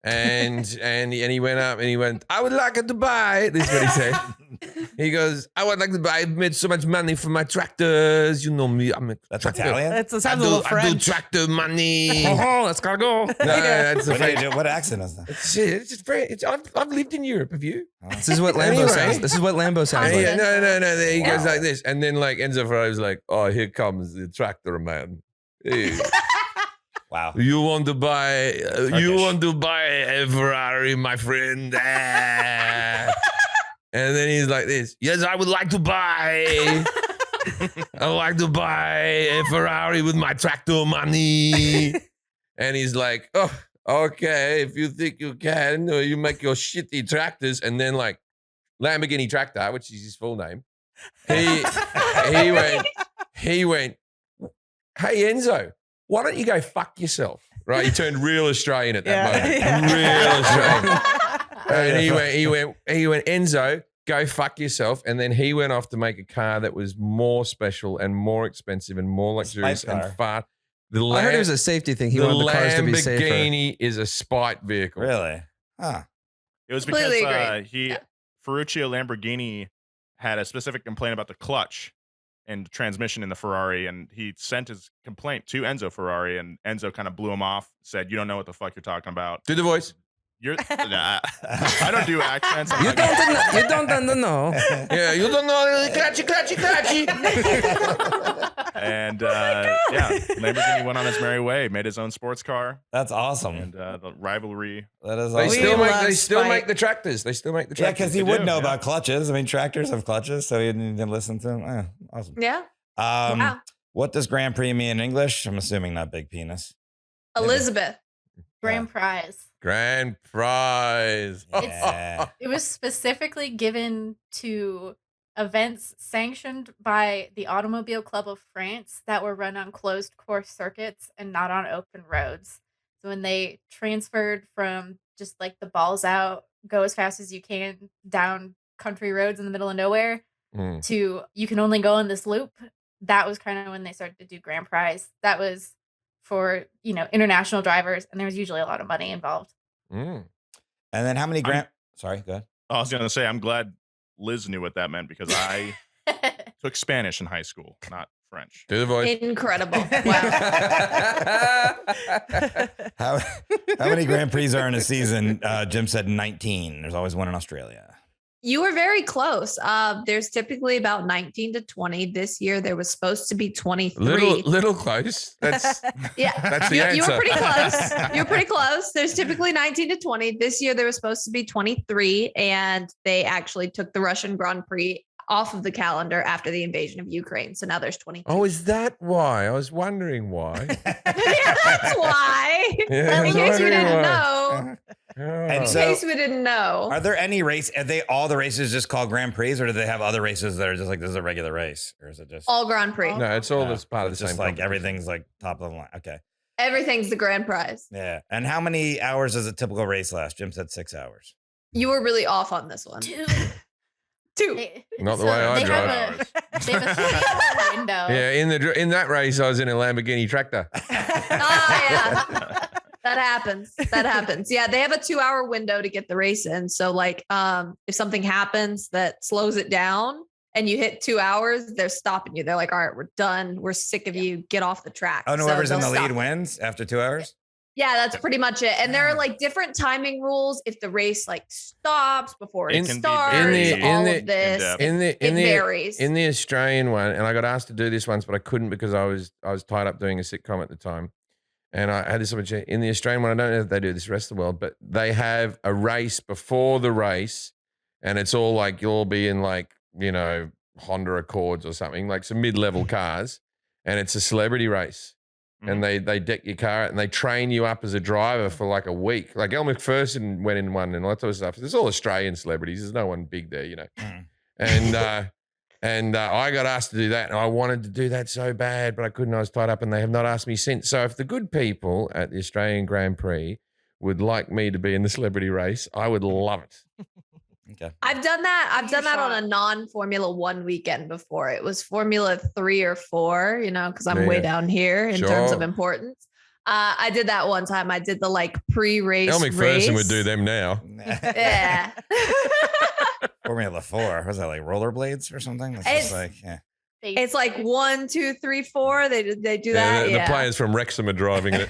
And he went up and he went, I would like to buy. This is what he said. He goes, I would like to buy. I've made so much money for my tractors. You know me. I'm a That's tractor. Italian? That sounds I a little do French. tractor money. Oh, let's gotta go. No, that's the What, do you French. do? What accent is that? It's just very. I've lived in Europe. Have you? This is what Lambo Anyway. sounds. This is what Lambo sounds And like. he- no. He goes like this, and then like Enzo Ferrari was like, "Oh, here comes the tractor man. Hey, Wow. you want to buy? You Turkish. want to buy a Ferrari, my friend?" Ah. And then he's like this. Yes, I would like to buy. I would like to buy a Ferrari with my tractor money. And he's like, "Oh, okay. If you think you can, you make your shitty tractors." And then like Lamborghini Tractor, which is his full name, he went, "Hey Enzo, why don't you go fuck yourself?" Right? He turned real Australian at that moment. Real Australian. And he went, Enzo, go fuck yourself. And then he went off to make a car that was more special and more expensive and more luxurious Spite car. and far. I heard it was a safety thing. He wanted the cars to be safer. Lamborghini is a spite vehicle. Really? Huh. It was Completely because agree. Ferruccio Lamborghini had a specific complaint about the clutch and transmission in the Ferrari, and he sent his complaint to Enzo Ferrari, and Enzo kind of blew him off, said, "You don't know what the fuck you're talking about." Do the voice. Nah, I don't do accents. You don't know. Yeah, you don't know. Clutchy. And Lamborghini went on his merry way, made his own sports car, That's awesome. and the rivalry. That is They awesome. still love make spite. the tractors. They still make the Yeah, tractors. because he They would do, know yeah. about clutches. I mean, tractors have clutches, so he didn't listen to them. Awesome. Yeah. Um, Wow. What does Grand Prix mean in English? I'm assuming not big penis. Elizabeth. Grand prize. Grand prize. Yeah. It was specifically given to events sanctioned by the Automobile Club of France that were run on closed course circuits and not on open roads. So when they transferred from just like the balls out, go as fast as you can down country roads in the middle of nowhere Mm. to you can only go on this loop, that was kind of when they started to do Grand Prize. That was for, international drivers, and there was usually a lot of money involved. Mm. And then how many Grand? Sorry, go ahead. I was going to say, I'm glad Liz knew what that meant because I took Spanish in high school, not French. Do the voice. Incredible. Wow. How many Grand Prix are in a season? Jim said 19. There's always one in Australia. You were very close. There's typically about 19 to 20. This year there was supposed to be 23. Little close. That's Yeah. that's the You answer. were pretty close. You were pretty close. There's typically 19 to 20. This year there was supposed to be 23, and they actually took the Russian Grand Prix off of the calendar after the invasion of Ukraine. So now there's 22. Oh, is that why? I was wondering why. Yeah, that's why. Yeah, I In was case we wondering didn't why. know. Oh. And In so- case we didn't know. Are there any race? Are they all the races just called Grand Prix, or do they have other races that are just like this is a regular race, or is it just All Grand Prix. No, it's all No, this part of the it's same. just like competition. everything's like top of the line? Okay, Everything's the grand prize. yeah. And how many hours does a typical race last? Jim said 6 hours. You were really off on this one. Two. Two. Not the way I they drive. Have a 3-hour window. Yeah, in that race, I was in a Lamborghini tractor. Oh, yeah. That happens. That happens. Yeah, they have a 2-hour window to get the race in. So like if something happens that slows it down and you hit 2 hours, they're stopping you. They're like, all right, we're done. We're sick of you. Get off the track. Oh, and So whoever's in they'll the stop lead you. wins after 2 hours. Yeah, that's pretty much it. And there are like different timing rules if the race like stops before It it can be starts. very All in of this. in-depth. It varies. In the Australian one, and I got asked to do this once, but I couldn't because I was tied up doing a sitcom at the time. And I had this opportunity. In the Australian one, I don't know if they do this the rest of the world, but they have a race before the race, and it's all like you'll all be in like, Honda Accords or something, like some mid-level cars, and it's a celebrity race. And they deck your car out and they train you up as a driver for like a week. Like Elle McPherson went in one and all that sort of stuff. There's all Australian celebrities. There's no one big there, And I got asked to do that, and I wanted to do that so bad, but I couldn't. I was tied up, and they have not asked me since. So if the good people at the Australian Grand Prix would like me to be in the celebrity race, I would love it. Okay. I've done that. I've Your done that on shot. a non-Formula One weekend before. It was Formula 3 or 4, because I'm way Yeah. down here in terms of Sure. importance. I did that one time. I did the like pre-race Elle McPherson race. would do them now. Yeah. Formula 4. Was that like rollerblades or something? It's It's- just like, yeah. It's like 1, 2, 3, 4. They do that. the Yeah. players from Wrexham are driving it.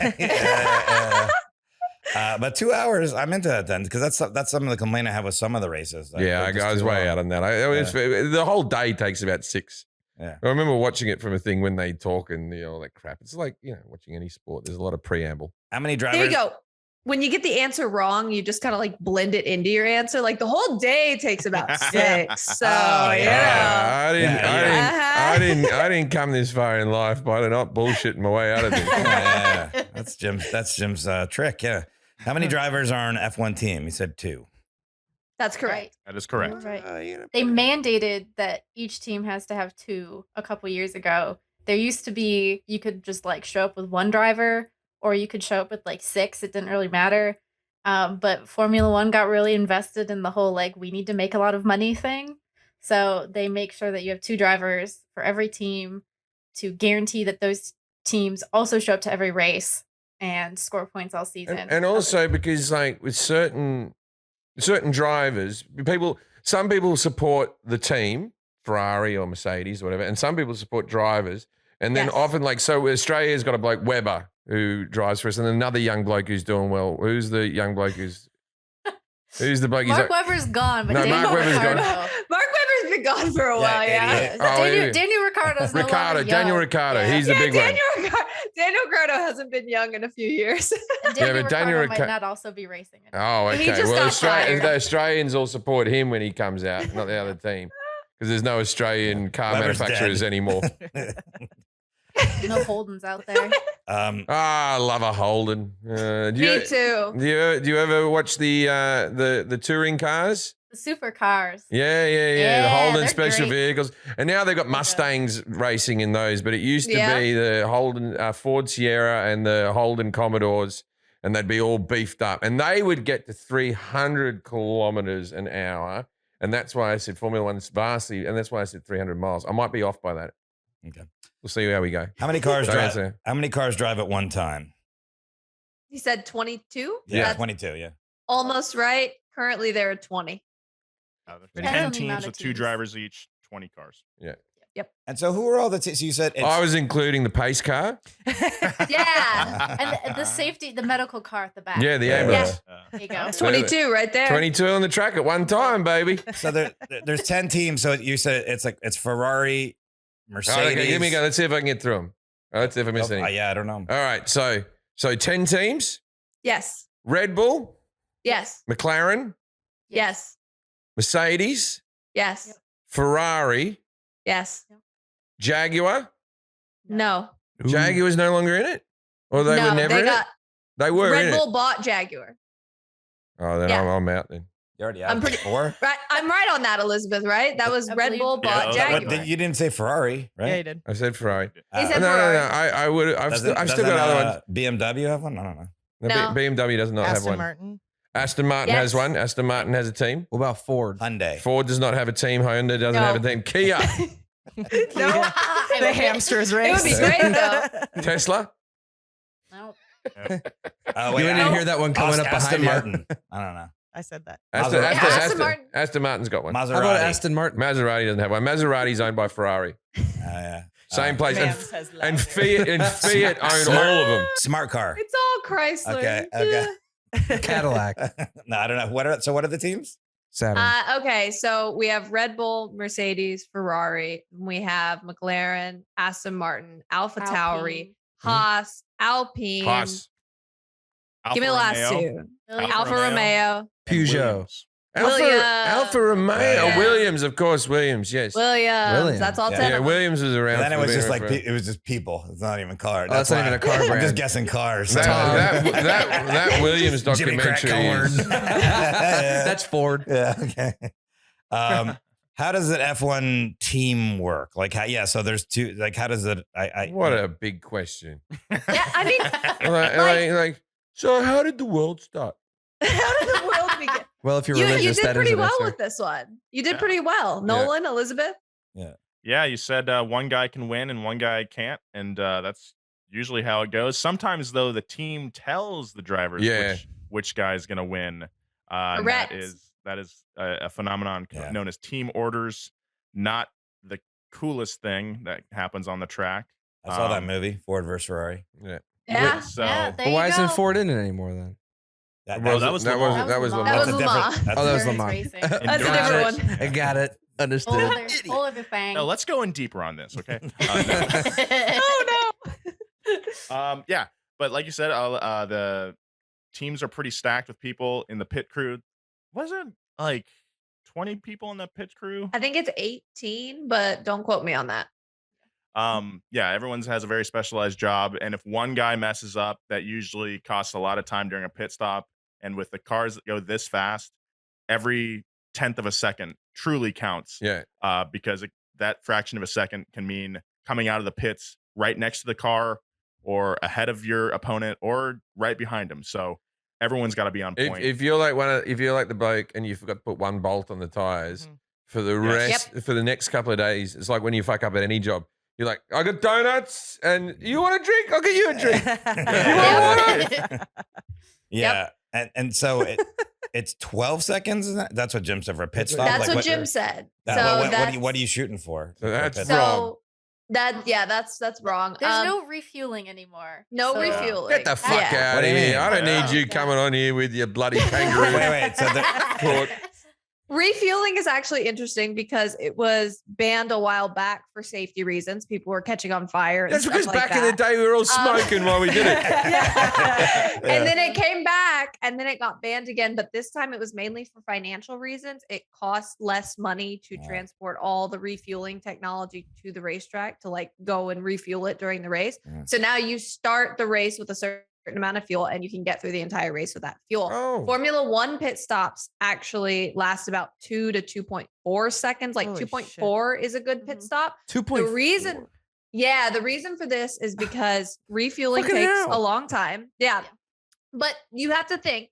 But 2 hours, I'm into that then, because that's some of the complaint I have with some of the races. Like, Yeah, they're just I was too way long. out on that. The whole day takes about 6. Yeah. I remember watching it from a thing when they talk and all that crap. It's like, watching any sport. There's a lot of preamble. How many drivers? There you go. When you get the answer wrong, you just kind of like blend it into your answer. Like the whole day takes about 6. So Oh, yeah. I didn't come this far in life by not bullshitting my way out of this. Yeah, that's Jim's trick. Yeah. How many drivers are on an F1 team? He said 2. that's correct. That is correct. Right. They mandated that each team has to have 2 a couple years ago. There used to be, you could just like show up with 1 driver, or you could show up with like 6. It didn't really matter. But Formula One got really invested in the whole like we need to make a lot of money thing. So they make sure that you have 2 drivers for every team to guarantee that those teams also show up to every race and score points all season. And also because like with certain drivers, some people support the team, Ferrari or Mercedes or whatever, and some people support drivers. And then often like, so Australia's got a bloke, Webber, who drives for us, and then another young bloke who's doing well. Who's the young bloke who's the bloke? Mark Webber's gone, but No, Daniel Mark Webber's gone. Ricciardo. Mark Webber's been gone for a while, yeah. Daniel Ricciardo's no longer young. Daniel Ricciardo, Yeah. he's the big one. Daniel Ricciardo hasn't been young in a few years. And Daniel but Daniel Ricciardo might Ricci- not also be racing it. Oh, He okay. just Well, got fired. the Australians all support him when he comes out, not the other team, because there's no Australian car Webber's manufacturers dead. anymore. No Holdens out there. I love a Holden. Do Me too. Do you ever watch the touring cars? The supercars. Yeah. The Yeah, Holden they're special great. vehicles, and now they've got Mustangs racing in those. But it used to Yeah. be the Holden Ford Sierra and the Holden Commodores, and they'd be all beefed up, and they would get to 300 kilometers an hour, and that's why I said Formula One's vastly, and that's why I said 300 miles. I might be off by that. Okay. We'll see how we go. How many cars Don't drive? answer. How many cars drive at one time? He said 22? Yeah, That's 22. Yeah. almost right. Currently, there are 20. Depends 10 on the amount teams of with 2 teams. drivers each, 20 cars. Yeah. And so, who are all the teams? So you said it's, I was including the pace car. Yeah. And the safety, the medical car at the back. Yeah, the Yeah. ambulance. There you go. That's 22 right there. 22 on the track at one time, baby. so there's 10 teams. So you said it's Ferrari, Mercedes. Okay, give me a go. Let's see if I can get through them. Let's see if I miss any. Yeah, I don't know. All right, so 10 teams. Yes. Red Bull, Yes. McLaren, Yes. Mercedes, Yes. Ferrari, Yes. Jaguar. No. Jaguar's no longer in it? Or they no, were never they in got it? They were in Red it. Bull bought Jaguar. Oh, then Yeah. I'm out then. You already I'm have pretty- 4. Right. I'm right on that, Elizabeth, right? That was I Red believe- Bull Yeah, bought that was- Jaguar. You didn't say Ferrari, right? Yeah, you did. I said Ferrari. He said No. Ferrari. I would. I've still got other ones. BMW have one? I don't know. No. BMW does not have Aston one. Martin. Aston Martin Yes. has one. Aston Martin has a team. What about Ford? Hyundai. Ford does not have a team. Honda doesn't No. have a team. Kia, No. The hamsters It race. would be great though. Tesla. No. Oh, You didn't hear that one coming up Aston behind you. Martin. I don't know. I said that. Aston Martin. Aston Martin's got one. Maserati. How about Aston Martin? Maserati doesn't have one. Maserati's owned by Ferrari. Yeah. Same place. Mams has And left. Fiat own all of them. Smart car. It's all Chrysler. Okay. Cadillac. No, I don't know. What are the teams? Saturn. Okay, so we have Red Bull, Mercedes, Ferrari. We have McLaren, Aston Martin, Alpha Tauri, Haas, Alpine. Haas. Give me the last two. Alfa Romeo. Peugeot. Alfa Romeo. Yeah. Williams, of course. Williams, yes. Williams. That's all Yeah. 10 Yeah, of them. Williams was around. And then it for was just very- like it was just people. It's not even car. Oh, that's not even a car I'm brand. just guessing cars. that Williams Jimmy Crack documentary Corn. is, That's Ford. Yeah. Okay. How does an F1 team work? Like, so there's two. Like, how does it? what a big question. Yeah, I mean, like, so how did the world start? how did the world begin? Well, if you're You religious, did that is pretty an well answer. with this one. You did Yeah. pretty well. Nolan, Elizabeth. Yeah, you said one guy can win and one guy can't, and that's usually how it goes. Sometimes, though, the team tells the drivers Yeah. which guy is going to win. And Correct. that is a phenomenon Yeah. known as team orders. Not the coolest thing that happens on the track. I saw that Um, movie, Ford versus Ferrari. Yeah. So Yeah, there But why you isn't go. Ford in it anymore then? That Was that it- was that Le was Mans. that was That Le was That Mans. was a Le different. Mans. That's Oh, that was Le Endurance Mans. racing. That's a Endurance. different one. I got it. Understood. Whole other thing. No, let's go in deeper on this, okay? Oh no. Yeah, but like you said, the teams are pretty stacked with people in the pit crew. Was it like 20 people in the pit crew? I think it's 18, but don't quote me on that. Yeah, everyone has a very specialized job, and if one guy messes up, that usually costs a lot of time during a pit stop. And with the cars that go this fast, every 10th of a second truly counts. Yeah. Because that fraction of a second can mean coming out of the pits right next to the car, or ahead of your opponent, or right behind him. So everyone's got to be on point. If you're like the bloke and you forgot to put one bolt on the tires for the rest for the next couple of days, it's like when you fuck up at any job. You're like, I got donuts, and you want a drink? I'll get you a drink. You want water? Yeah, and so it's 12 seconds. That's what Jim said for a pit stop. That's what Jim said. What are you shooting for? So that's wrong. That's wrong. There's no refueling anymore. No refueling. Get the fuck out of here! I don't need you coming on here with your bloody kangaroo. Wait. So refueling is actually interesting because it was banned a while back for safety reasons. People were catching on fire. And that's stuff because like back that. in the day we were all smoking while we did it. And then it came back and then it got banned again. But this time it was mainly for financial reasons. It costs less money to transport all the refueling technology to the racetrack to like go and refuel it during the race. So now you start the race with a certain amount of fuel and you can get through the entire race with that fuel. Formula One pit stops actually last about 2 to 2.4 seconds. Like 2.4 is a good pit stop. 2.4. The reason for this is because refueling takes a long time. Yeah. But you have to think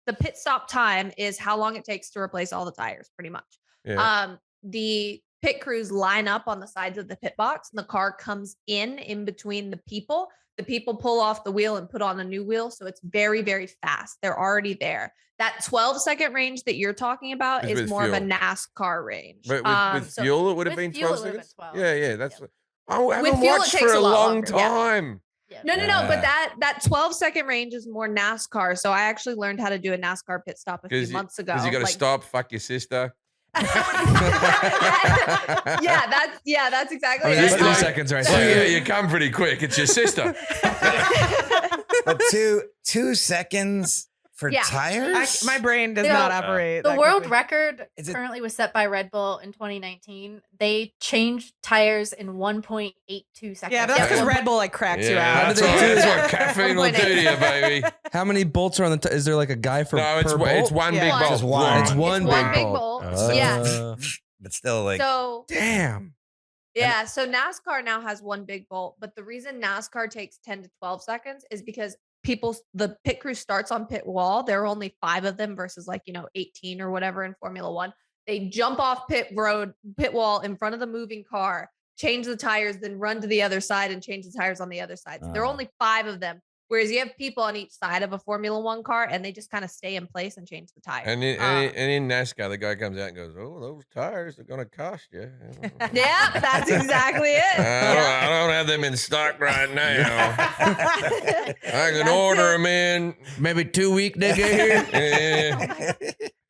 the pit stop time is how long it takes to replace all the tires, pretty much. Yeah. The pit crews line up on the sides of the pit box and the car comes in between the people. The people pull off the wheel and put on a new wheel. So it's very, very fast. They're already there. That 12-second range that you're talking about is more of a NASCAR range. But with fuel, it would have been 12 seconds? Yeah. That's what I haven't With fuel, watched it takes for a long longer. time. Yeah. No. But that 12-second range is more NASCAR. So I actually learned how to do a NASCAR pit stop a few months ago. Because you got to stop, fuck your sister. That's exactly That's it. 3 seconds right Yeah, there. you come pretty quick. It's your sister. but 2 seconds for tires? My brain does not operate. The that world quickly. record currently was set by Red Bull in 2019. They changed tires in 1.82 seconds. Yeah, but that's because Red Bull like cracks you out. How do they do? That's what caffeine will do to you, baby. How many bolts are on the? Is there like a guy for? No, it's per bolt? it's one big bolt. Just one. It's one big big bolt. bolt. Yeah. But still, like, So Damn. yeah, so NASCAR now has one big bolt, but the reason NASCAR takes 10 to 12 seconds is because the pit crew starts on pit wall. There are only 5 of them versus 18 or whatever in Formula One. They jump off pit wall in front of the moving car, change the tires, then run to the other side and change the tires on the other side. So there are only 5 of them. Whereas you have people on each side of a Formula One car and they just kind of stay in place and change the tires. And in NASCAR, the guy comes out and goes, "Oh, those tires are going to cost you." Yeah, that's exactly it. I don't have them in stock right now. I can order them in maybe 2 week nigga here.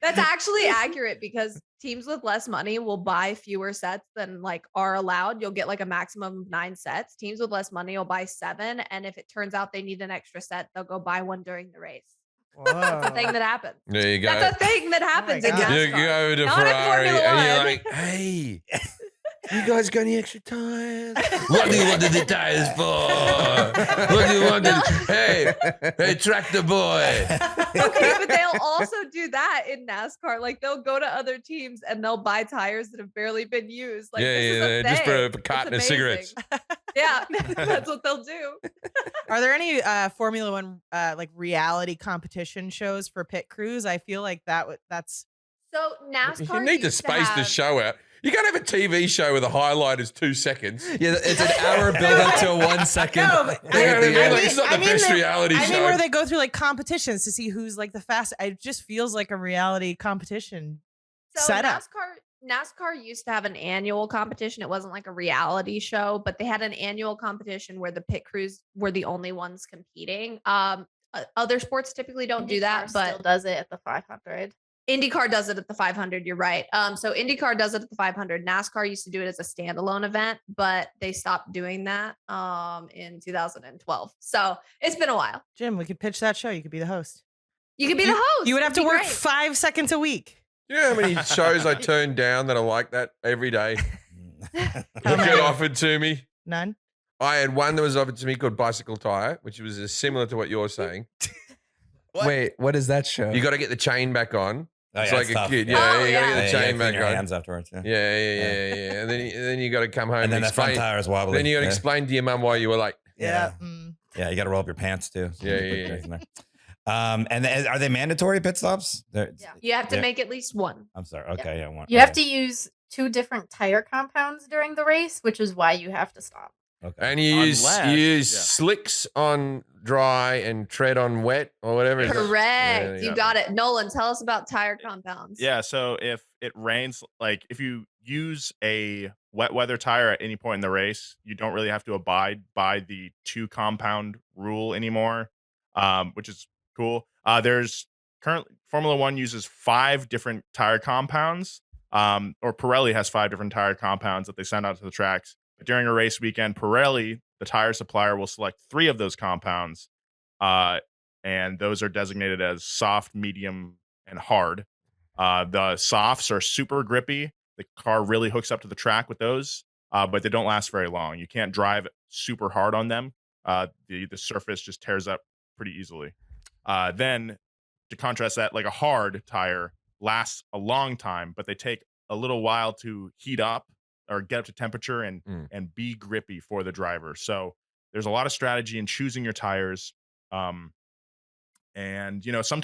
That's actually accurate because teams with less money will buy fewer sets than are allowed. You'll get a maximum of 9 sets. Teams with less money will buy 7. And if it turns out they need an extra set, they'll go buy one during the race. That's a thing that happens. There you go. That's a thing that happens in NASCAR. You go to Not in Ferrari Formula and you're One. like, "Hey, you guys got any extra tires? What do you want the tires for? What do you want? Hey, tractor boy." Okay, but they'll also do that in NASCAR. They'll go to other teams and they'll buy tires that have barely been used. Just for a carton of cigarettes. Yeah, that's what they'll do. Are there any Formula One reality competition shows for pit crews? I feel like that's So NASCAR. You need to space the show out. You can't have a TV show where the highlight is 2 seconds. Yeah, it's an hour build up to 1 second. No, but it's not the best reality show. I mean, where they go through competitions to see who's the fastest. It just feels like a reality competition setup. NASCAR used to have an annual competition. It wasn't like a reality show, but they had an annual competition where the pit crews were the only ones competing. Other sports typically don't do that, but still does it at the 500. IndyCar does it at the 500. You're right. So IndyCar does it at the 500. NASCAR used to do it as a standalone event, but they stopped doing that in 2012. So it's been a while. Jim, we could pitch that show. You could be the host. You could be the host. You would have to It'd be work great. 5 seconds a week. You know how many shows I turn down that are like that every day? That get offered to me? None. I had one that was offered to me called Bicycle Tire, which was similar to what you're saying. Wait, what is that show? You got to get the chain back on. Oh, It's yeah, like it's a tough. kid. Yeah. Yeah, Oh, you got to yeah. get the You chain gotta back clean your on. hands afterwards. Yeah. Yeah. And then you got to come home And then that front explain. tire is wobbly. Then you got to Yeah. explain to your mum why you were late. Yeah. Mm. Yeah, you got to roll up your pants too. Yeah. And are they mandatory pit stops? Yeah. You have to make at least one. I'm sorry. Okay, yeah, one. You have to use 2 different tire compounds during the race, which is why you have to stop. Okay. And you use slicks on dry and tread on wet or whatever. Correct. You got it. Nolan, tell us about tire compounds. Yeah. So if it rains, like if you use a wet weather tire at any point in the race, you don't really have to abide by the 2 compound rule anymore, which is cool. There's currently Formula One uses 5 different tire compounds, or Pirelli has 5 different tire compounds that they send out to the tracks. But during a race weekend, Pirelli, the tire supplier, will select 3 of those compounds, and those are designated as soft, medium, and hard. The softs are super grippy. The car really hooks up to the track with those, but they don't last very long. You can't drive super hard on them. The surface just tears up pretty easily. Then, to contrast that, like a hard tire lasts a long time, but they take a little while to heat up or get up to temperature and be grippy for the driver. So there's a lot of strategy in choosing your tires. And you know, some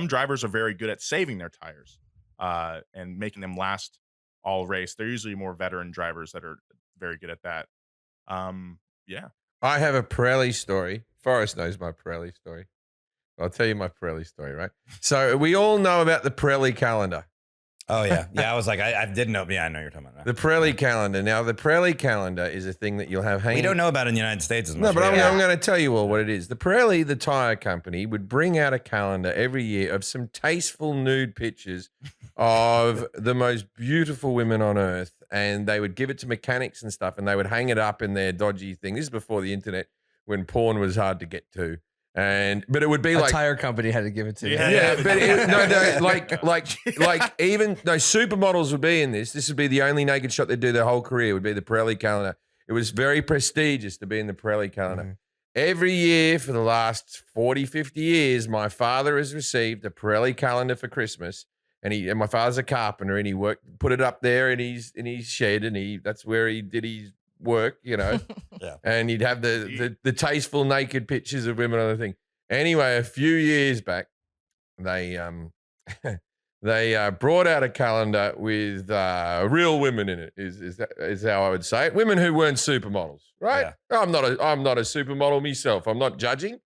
drivers are very good at saving their tires and making them last all race. They're usually more veteran drivers that are very good at that. Yeah. I have a Pirelli story. Forrest knows my Pirelli story. I'll tell you my Pirelli story, right? So we all know about the Pirelli calendar. Oh, yeah. Yeah, I was like, I didn't know. Yeah, I know you're talking about that. The Prelly calendar. Now, the Prelly calendar is a thing that you'll have hanging. We don't know about it in the United States as much. No, but I'm going to tell you all what it is. The Pirelli, the tire company, would bring out a calendar every year of some tasteful nude pictures of the most beautiful women on earth, and they would give it to mechanics and stuff, and they would hang it up in their dodgy thing. This is before the internet, when porn was hard to get to. But it would be a like tire company had to give it to you. Yeah, but even supermodels would be in this. This would be the only naked shot they'd do their whole career. Would be the Pirelli calendar. It was very prestigious to be in the Pirelli calendar. Mm-hmm. Every year for the last 40, 50 years, my father has received a Pirelli calendar for Christmas, and my father's a carpenter, and he put it up there in his shed, and that's where he did his work, you know. Yeah. And he'd have the tasteful naked pictures of women on the thing. Anyway, a few years back, they brought out a calendar with real women in it. Is how I would say it. Women who weren't supermodels, right? Yeah. I'm not a supermodel myself. I'm not judging,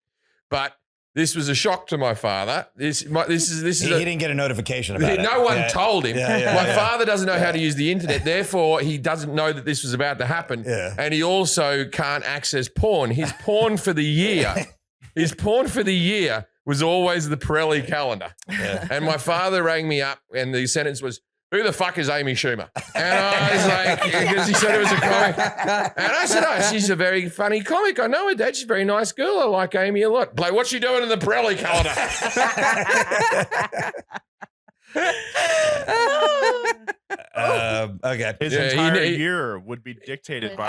but this was a shock to my father. He didn't get a notification about it. No one told him. My father doesn't know how to use the internet. Therefore, he doesn't know that this was about to happen. Yeah. And he also can't access porn. His porn for the year was always the Pirelli calendar. Yeah. And my father rang me up, and the sentence was, "Who the fuck is Amy Schumer?" And I was like, because he said it was a comic. And I said, "Oh, she's a very funny comic. I know her, Dad. She's a very nice girl. I like Amy a lot." Like, what's she doing in the Pirelli calendar? Okay. His entire year would be dictated by.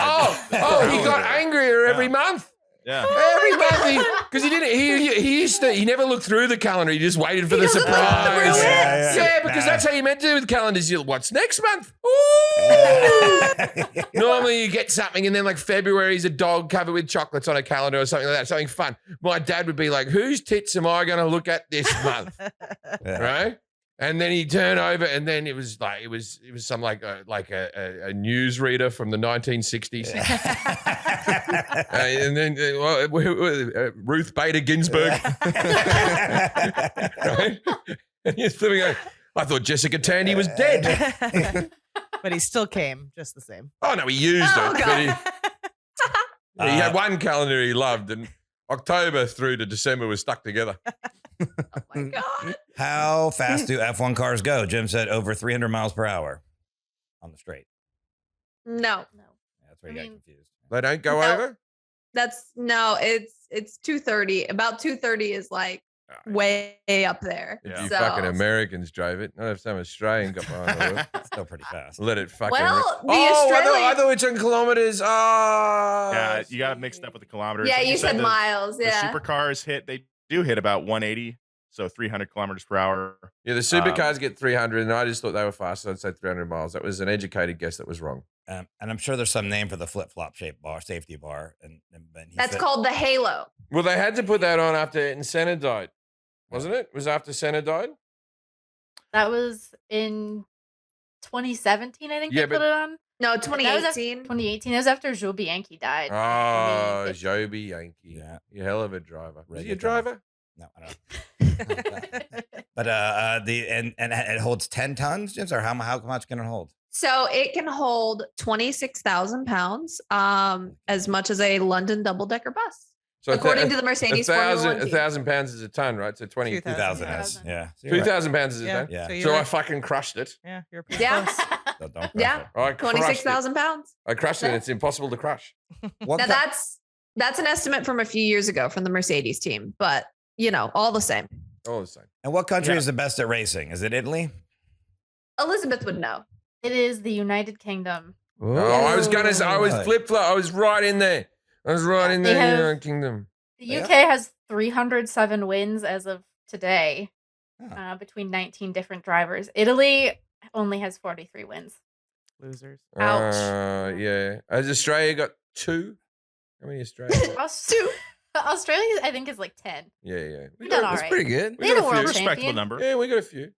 He got angrier every month. Yeah. Every month, because he never looked through the calendar. He just waited for the surprise. Because that's how you meant to do with calendars. What's next month? Ooh. Normally you get something, and then like February's a dog covered with chocolates on a calendar or something like that, something fun. My dad would be like, "Whose tits am I going to look at this month?" Right? And then he'd turn over, and then it was some like a newsreader from the 1960s. And then Ruth Bader Ginsburg. Right? And he's flipping out. I thought Jessica Tandy was dead. But he still came just the same. Oh, no, he used it. But he had one calendar he loved, and October through to December was stuck together. Oh my God. How fast do F1 cars go? Jim said over 300 miles per hour on the straight. No. That's where you got confused. They don't go over? It's 230. About 230 is like way up there. Yeah. You fucking Americans drove it. Not if some Australian got behind the wheel. It's still pretty fast. Let it fucking. Well, I thought it's in kilometers. Oh. Yeah, you got it mixed up with the kilometers. Yeah, you said miles. The supercars they do hit about 180, so 300 kilometers per hour. Yeah, the supercars get 300, and I just thought they were fast, so I'd say 300 miles. That was an educated guess that was wrong. And I'm sure there's some name for the flip-flop shaped bar, safety bar. That's called the Halo. Well, they had to put that on after Senna died. wasn't it? It was after Senna died? That was in 2017, I think Yeah, they put but- it on. No, That was after 2018. 2018. That was after Joe Bianchi died. Oh, It- Joby Yankee. Yeah. You hell of a driver. Was he a Regular driver? No, I don't. But and it holds 10 tons, James, or how much can it hold? So it can hold 26,000 pounds, as much as a London double-decker bus. So According to the Mercedes Formula One team. 1,000 pounds is a ton, right? So 20. 2,000 is. Yeah. So you're right. 2,000 pounds is a Yeah. ton. Yeah. So, you're So I right. fucking crushed it. yeah, you're pretty Yeah. close. So don't crush Yeah. it. I crushed 26,000 pounds. it. I crushed it. It's impossible to crush. What Now ki- that's an estimate from a few years ago from the Mercedes team, but all the same. All the same. and what country Yeah. is the best at racing? Is it Italy? Elizabeth would know. It is the United Kingdom. Oh, I was gonna say, I was Really? flip-flop. I was right in there. I was right in They there, have- United Kingdom. The Yeah. UK has 307 wins as of today, Oh. between 19 different drivers. Italy only has 43 wins. Losers. Ouch. Yeah. Has Australia got 2? How many Australia? Australia, I think, is like 10. Yeah. We've done all That's right. pretty good. They had a got a few. world Respectable champion. number. Yeah, we got a few.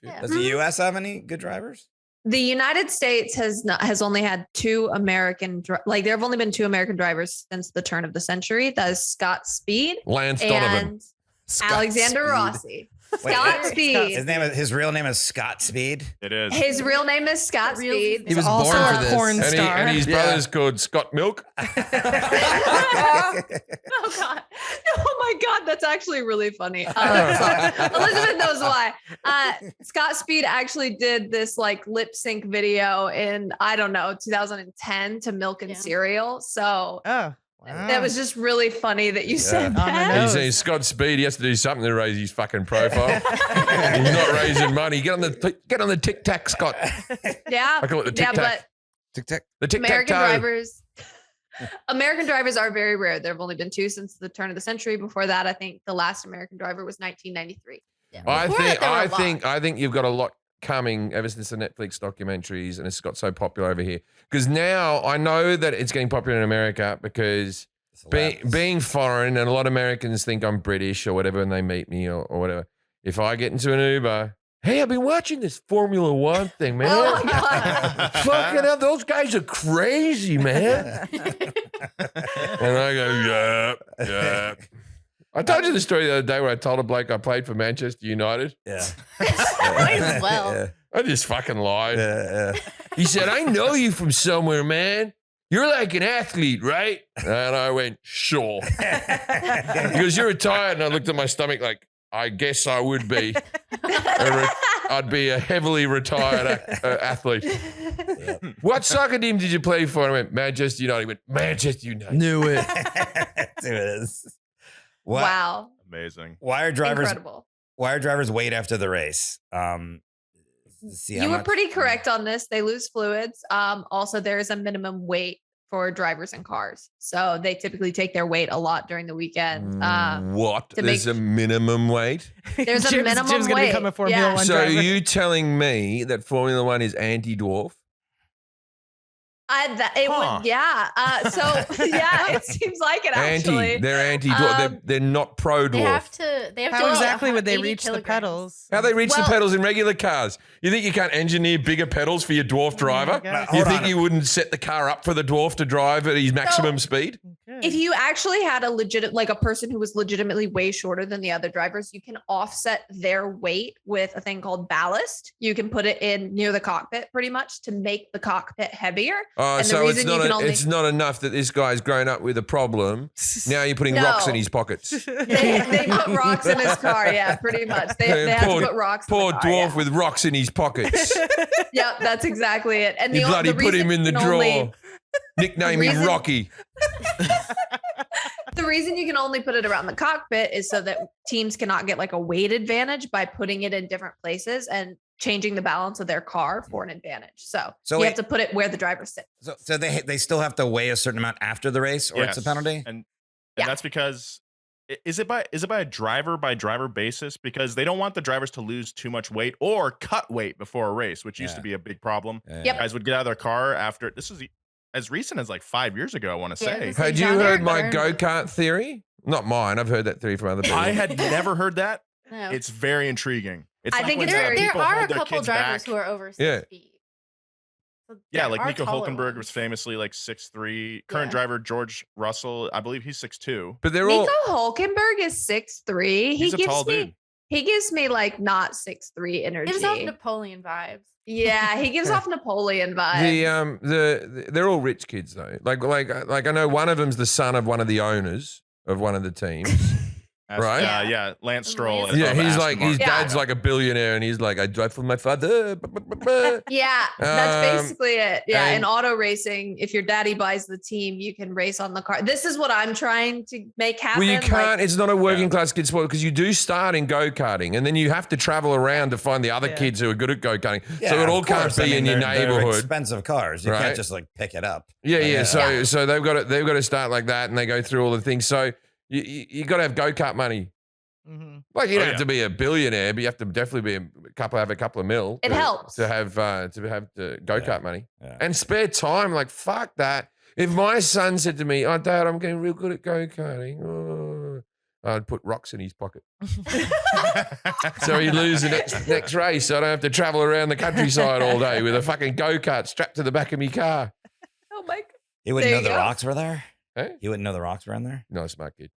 Yeah. Does the US have any good drivers? The United States has only had two American there have only been two American drivers since the turn of the century. That is Scott Speed Lance Donovan. and Scott Alexander Speed. Rossi. Wait, Scott his Speed. his real name is Scott Speed. It is. His real name is Scott Real- Speed. He was also born a for this. porn And, star. and his Yeah. brother's called Scott Milk. Oh God! Oh my God! That's actually really funny. Sorry. Elizabeth knows why. Scott Speed actually did this lip sync video in 2010 to Milk and Yeah. Cereal. So Oh. that was just really funny that you said On the that. nose. He's Scott Speed. He has to do something to raise his fucking profile. He's not raising money. Get on the Tic Tac, Scott. Yeah, I call it the Tic yeah, Tac. but Tic tac. The Tic Tac American toe. drivers. American drivers are very rare. There have only been two since the turn of the century. Before that, I think the last American driver was 1993. I Before that, there were a lot. think you've got a lot coming ever since the Netflix documentaries, and it's got so popular over here. Because now I know that it's getting popular in America because being foreign, and a lot of Americans think I'm British or whatever when they meet me or whatever. If I get into an Uber, hey, I've been watching this Formula One thing, man. Oh my God. Fucking hell, those guys are crazy, man. And I go, yeah. I told you the story the other day where I told a bloke I played for Manchester United. Yeah. Might as well. Yeah. I just fucking lied. Yeah. He said, I know you from somewhere, man. You're like an athlete, right? And I went, sure. He goes, you're retired. And I looked at my stomach like, I guess I would be. I'd be a heavily retired athlete. What soccer team did you play for? And I went, Manchester United. He went, Manchester United. Knew it. That's who it is. What- Wow. Amazing. Why are drivers Incredible. wait after the race? See how You were much- pretty correct on this. They lose fluids. Also, there is a minimum weight for drivers and cars. So they typically take their weight a lot during the weekend. What? to There's make- a minimum weight? There's a minimum Jim's gonna weight. become a Formula One So driver. you telling me that Formula One is anti-dwarf? Huh. It seems like it actually. They're anti-dwarf. They're not pro-dwarf. They have to. How exactly would they 80 reach the kilograms. pedals? How they reach the Well- pedals in regular cars? You think you can't engineer bigger pedals for your dwarf driver? God. You Hold think on. you wouldn't set the car up for the dwarf to drive at his maximum speed? If you actually had a person who was legitimately way shorter than the other drivers, you can offset their weight with a thing called ballast. You can put it in near the cockpit pretty much to make the cockpit heavier. Oh, And the so it's reason you not can only- it's not enough that this guy's grown up with a problem. Now you're putting No. rocks in his pockets. They put rocks in his car. Yeah, pretty much. They have to put rocks Poor in the car. dwarf with rocks in his pockets. Yeah, that's exactly it. And You bloody the put him in reason the you can only- drawer. Nickname him reason- Rocky. The reason you can only put it around the cockpit is so that teams cannot get a weight advantage by putting it in different places and changing the balance of their car for an advantage. So you wait. have to put it where the driver sits. So they still have to weigh a certain amount after the race, or it's a Yes. penalty. And Yeah. that's because is it by a driver by driver basis? Because they don't want the drivers to lose too much weight or cut weight before a race, which used Yeah. to be a big problem. Yep. Guys would get out of their car after this is as recent as 5 years ago, I want to Yeah, say. this is- Had you John heard Derek my learned- go-kart theory? Not mine. I've heard that theory from other people. I had never heard that. No. It's very intriguing. It's I like think when, it's very- there people are hold a their couple kids drivers back. who are over 6 Yeah. feet. So Yeah, there like are Nico taller Hulkenberg was ones. famously like 6'3". Current Yeah. driver George Russell, I believe he's 6'2". But they're Nico all. Hulkenberg is 6'3". He's a tall dude. He gives me like not 6'3" energy. Gives off Napoleon vibes. Yeah, he gives off Napoleon vibes. They're all rich kids though. Like I know one of them's the son of one of the owners of one of the teams. Right? Yeah, Lance Stroll. Yeah, of he's Aston like his Martin. dad's like a billionaire, and he's like, I drive for my father. Yeah, that's basically it. Yeah, in and- auto racing, if your daddy buys the team, you can race on the car. This is what I'm trying to make happen. Well, you can't. Like, It's not a working class kid sport because you do start in go karting, and then you have to travel around to find the other kids who are good at go karting. So it all can't be in your They're neighborhood. expensive cars. You Right? can't just like pick it up. Yeah. So they've got to start like that, and they go through all the things. So you got to have go kart money. Mm-hmm. Like you don't have to be a billionaire, but you have to definitely be have a couple of mil. It helps. to have the go kart money Yeah. and spare time. Like fuck that. If my son said to me, "Oh, Dad, I'm getting real good at go karting," I'd put rocks in his pocket, so he'd lose the next race. So I don't have to travel around the countryside all day with a fucking go kart strapped to the back of my car. oh my god. He wouldn't There know you the go. rocks were there. Eh? He wouldn't know the rocks were in there. No, smart kid.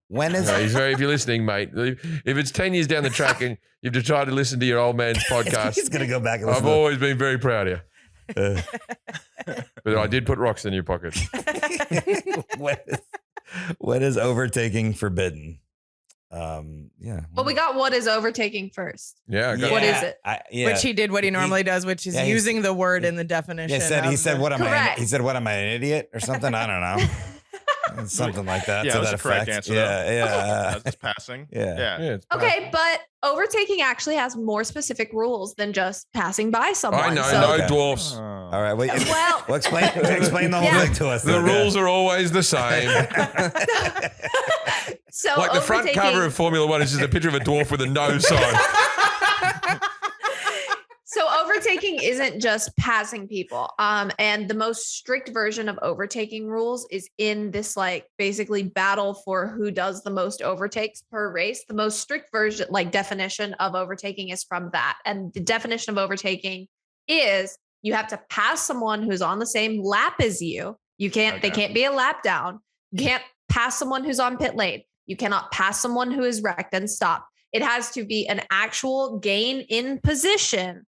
When is No, he's very. If you're listening, mate, if it's 10 years down the track and you've to try to listen to your old man's podcast, he's gonna go back and I've listen to always been very proud of you. But I did put rocks in your pocket. when is overtaking forbidden? Yeah. But we got what is overtaking first. Yeah. I got What is it? Which he did what he normally does, which is yeah, he's- using the word in the definition. He said, "What am I?" Correct. He said, "What am I, an idiot or something?" I don't know. Something like that. Yeah, to it was that the correct effect. answer, though. Yeah. Just passing. Yeah. it's Okay, but overtaking actually has more specific rules than just passing by someone. I know, So- no Okay. dwarfs. All right. Wait. Well- Well, explain the whole Yeah. thing to us. The then, rules are always the same. So Like the front overtaking- cover of Formula One is just a picture of a dwarf with a no sign. So overtaking isn't just passing people. And the most strict version of overtaking rules is in this like basically battle for who does the most overtakes per race. The most strict version, like definition of overtaking is from that. And the definition of overtaking is you have to pass someone who's on the same lap as you. You can't, they can't be a lap down. You can't pass someone who's on pit lane. You cannot pass someone who is wrecked and stop. It has to be an actual gain in position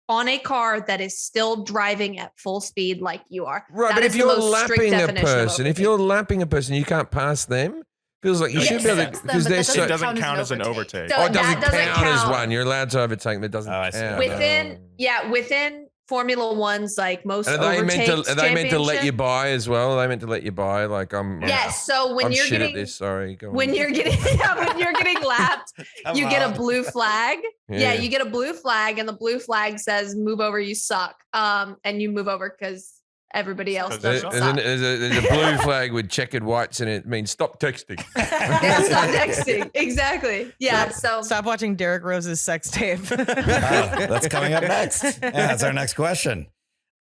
on a car that is still driving at full speed like you are. Right, That but is if the you're most strict lapping a definition of person, if overtaking. you're lapping a person, you can't pass them. Feels like you Yes. should be able Yes. to because they're But so. It doesn't count as count an as an overtake. overtake. So Oh, it that doesn't count as count. one. You're allowed to overtake, but it doesn't Oh, I see. count. within Formula One's like most And are they meant overtakes to? Are they meant to let you championship- buy as well? Are they meant to let you buy? Like Yes. So when I'm you're shit getting at this. Sorry. Go when on. you're getting when you're getting lapped, Come you get a on. blue flag. Yeah. Yeah, you get a blue flag, and the blue flag says "Move over, you suck." And you move over because everybody else There's doesn't There's suck. a blue flag with checkered whites in it. It means stop texting. Yeah, stop texting. Exactly. Yeah. So Stop watching Derek Rose's sex tape. That's coming up next. Yeah, that's our next question.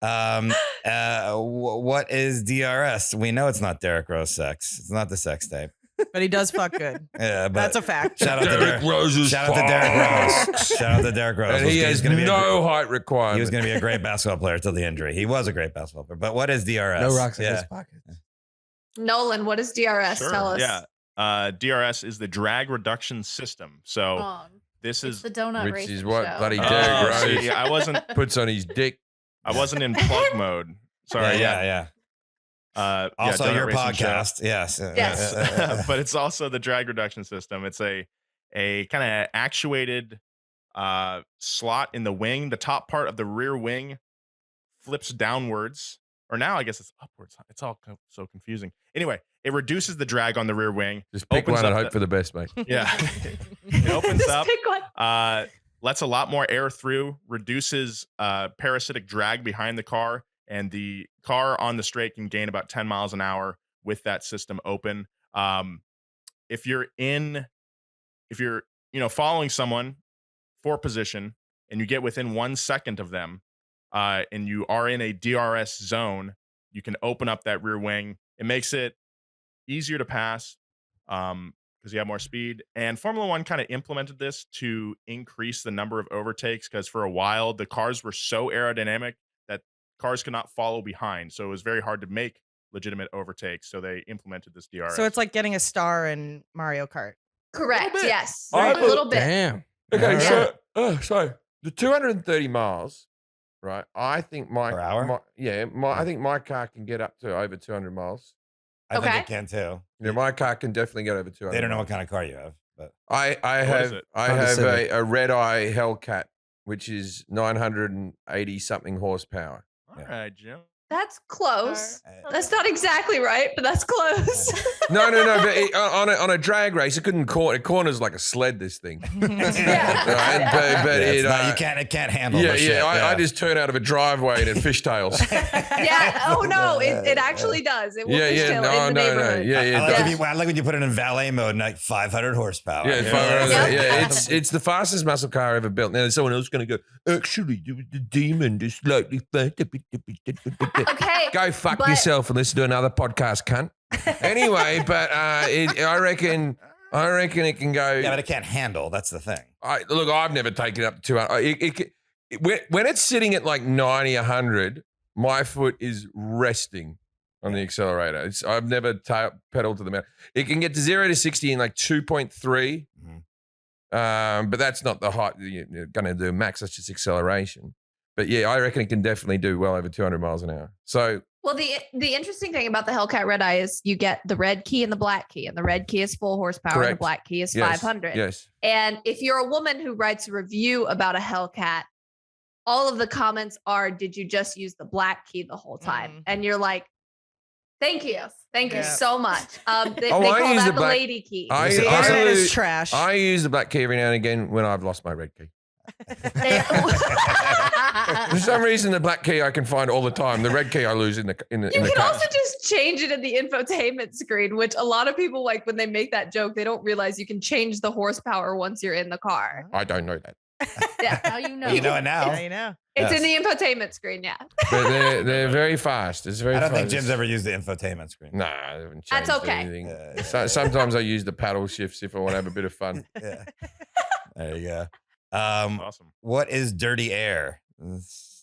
What is DRS? We know it's not Derek Rose sex. It's not the sex tape. But he does fuck good. Yeah, but That's a fact. shout out to Derek Rose's Shout out to Derek Rose. Shout out to Derek Rose. And he has gonna be no height requirement. He was going to be a great basketball player till the injury. He was a great basketball player. But what is DRS? No rocks in Yeah. his pocket. Nolan, what is DRS? Sure, Tell us. Yeah. DRS is the drag reduction system. So Wrong. this It's is the donut Which racing is what show. bloody Derek Rose see, I wasn't puts on his dick. in plug mode. Sorry. Yeah. Also, donut your racing show. podcast. Yes. Yes. But it's also the drag reduction system. It's a kind of actuated slot in the wing. The top part of the rear wing flips downwards, or now I guess it's upwards. It's all so confusing. Anyway, it reduces the drag on the rear wing. Just pick Opens one and up hope the- for the best, mate. Yeah, it opens Just up. pick one. Lets a lot more air through, reduces parasitic drag behind the car, and the car on the straight can gain about 10 miles an hour with that system open. If you're following someone for position and you get within 1 second of them, and you are in a DRS zone, you can open up that rear wing. It makes it easier to pass, because you have more speed. And Formula One kind of implemented this to increase the number of overtakes because for a while the cars were so aerodynamic that cars could not follow behind. So it was very hard to make legitimate overtakes. So they implemented this DRS. So it's like getting a star in Mario Kart. Correct. bit. Yes. I A bel- little bit. Damn. Okay, Yeah. so the 230 miles, right? I think Per hour? I think my car can get up to over 200 miles. I think Okay. it can too. Yeah, my car can definitely get over 200. They don't know miles. what kind of car you have, but I What is have it? I Honda have Civic. a red eye Hellcat, which is 980 something horsepower. All right, Jim. That's close. Uh, That's not exactly right, but that's close. No, but on a drag race, it couldn't it corners like a sled. This thing, Yeah. right? But yeah, it, it's not- it can't handle. yeah, the shit. I just turn out of a driveway and it fishtails. Yeah. Oh no, it actually does. It will Yeah, fishtail no, in the neighborhood. yeah, I like, yeah. if you, I like when you put it in valet mode, and like 500 horsepower. Yeah, You know, Yeah. it's the fastest muscle car ever built. Now, there's someone else going to go, actually, the demon is slightly fast. Okay. Go fuck but- yourself and listen to another podcast, cunt. Anyway, but I reckon it can go. Yeah, but it can't handle. That's the thing. Look, I've never taken it up to 200. When it's sitting at like 90, 100, my foot is resting on the accelerator. I've never pedaled to the metal. It can get to 0 to 60 in like 2.3. But that's not the height you're going to do max. That's just acceleration. But yeah, I reckon it can definitely do well over 200 miles an hour. So Well, the interesting thing about the Hellcat Red Eye is you get the red key and the black key, and the red key is full horsepower, and the Correct. black key is yes, 500. Yes. And if you're a woman who writes a review about a Hellcat, all of the comments are, "Did you just use the black key the whole time?" Mm. And you're like, "Thank you, thank you Yeah. so much." They Oh, I call use that the the black- lady key. I- The I- internet I- is trash. I use the black key every now and again when I've lost my red key. They- For some reason, the black key I can find all the time. The red key I lose in the You the can car. also just change it in the infotainment screen, which a lot of people like when they make that joke, they don't realize you can change the horsepower once you're in the car. I don't know that. Yeah. Now you know. You know it now. Yeah, you know. It's in Yes. the infotainment screen, yeah. But they're very fast. It's very I don't fast. think Jim's ever used the infotainment screen. Nah, I haven't That's changed okay. anything. Yeah. Sometimes I use the paddle shifts if I want to have a bit of fun. Yeah. There you go. Awesome. What is dirty air?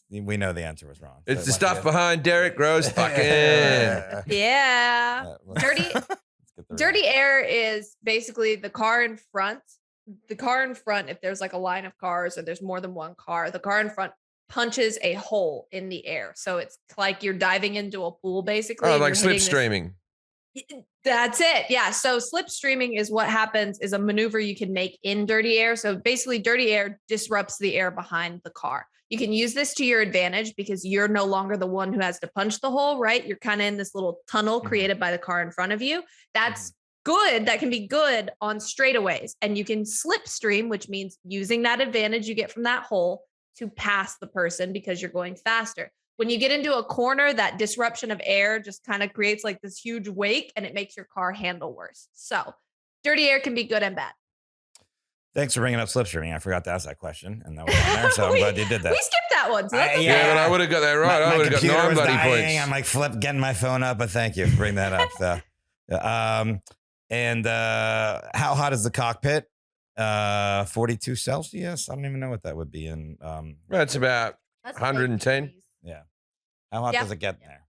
We know the answer was wrong. It's So the once stuff again- behind Derek Gross fucking. Yeah. Yeah. Dirty Let's get the dirty air is basically the car in front. The car in front, if there's like a line of cars or there's more than one car, the car in front punches a hole in the air. So it's like you're diving into a pool basically. Oh, and like you're hitting this- slipstreaming. That's it. Yeah. So slipstreaming is what happens is a maneuver you can make in dirty air. So basically dirty air disrupts the air behind the car. You can use this to your advantage because you're no longer the one who has to punch the hole, right? You're kind of in this little tunnel created by the car in front of you. That's good. That can be good on straightaways. And you can slipstream, which means using that advantage you get from that hole to pass the person because you're going faster. When you get into a corner, that disruption of air just kind of creates like this huge wake and it makes your car handle worse. So dirty air can be good and bad. Thanks for bringing up slipstreaming. I forgot to ask that question, and that was on there, so I'm glad you did that. We skipped that one. So that's okay. Yeah, but I would have got that right. I My would have got computer 9 was bloody dying. points. I'm like getting my phone up, but thank you for bringing that up. So, how hot is the cockpit? 42 Celsius. I don't even know what that would be in. That's about That's 110. like Yeah. How hot Yeah. does it get there?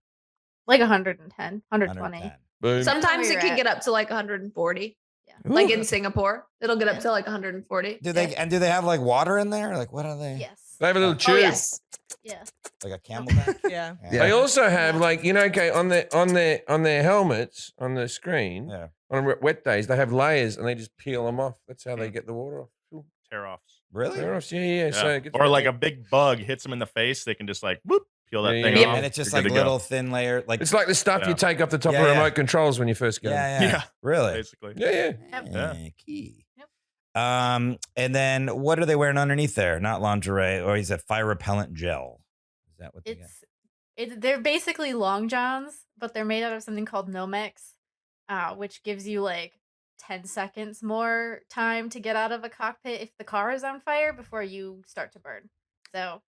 Like 110, 120. 110. Boom. Sometimes where it you're can at. get up to like 140. Yeah. Like in Singapore, it'll get up to like 140. Do they have like water in there? Like what are they? Yes. They have a little Oh tube. yes. Yeah. Like a camelback? Yeah. They also have like okay on their helmets on the screen Yeah. on wet days they have layers and they just peel them off. That's how they get the water off. Cool. Tear offs. Really? Tear offs, yeah. So it gets Or like really- a big bug hits them in the face, they can just like whoop, peel that Yeah, thing yeah. off. And it's just You're like good to go. little thin layer. Like It's like the stuff you Yeah. take off the top Yeah, of yeah. remote controls when you first get them. yeah, yeah, Yeah. Really? Basically. Yeah, yeah. Yep. Yeah. Key. Yep. And then what are they wearing underneath there? Not lingerie, or is it fire repellent gel? Is that what they got? They're basically long johns, but they're made out of something called Nomex, which gives you like 10 seconds more time to get out of a cockpit if the car is on fire before you start to burn. So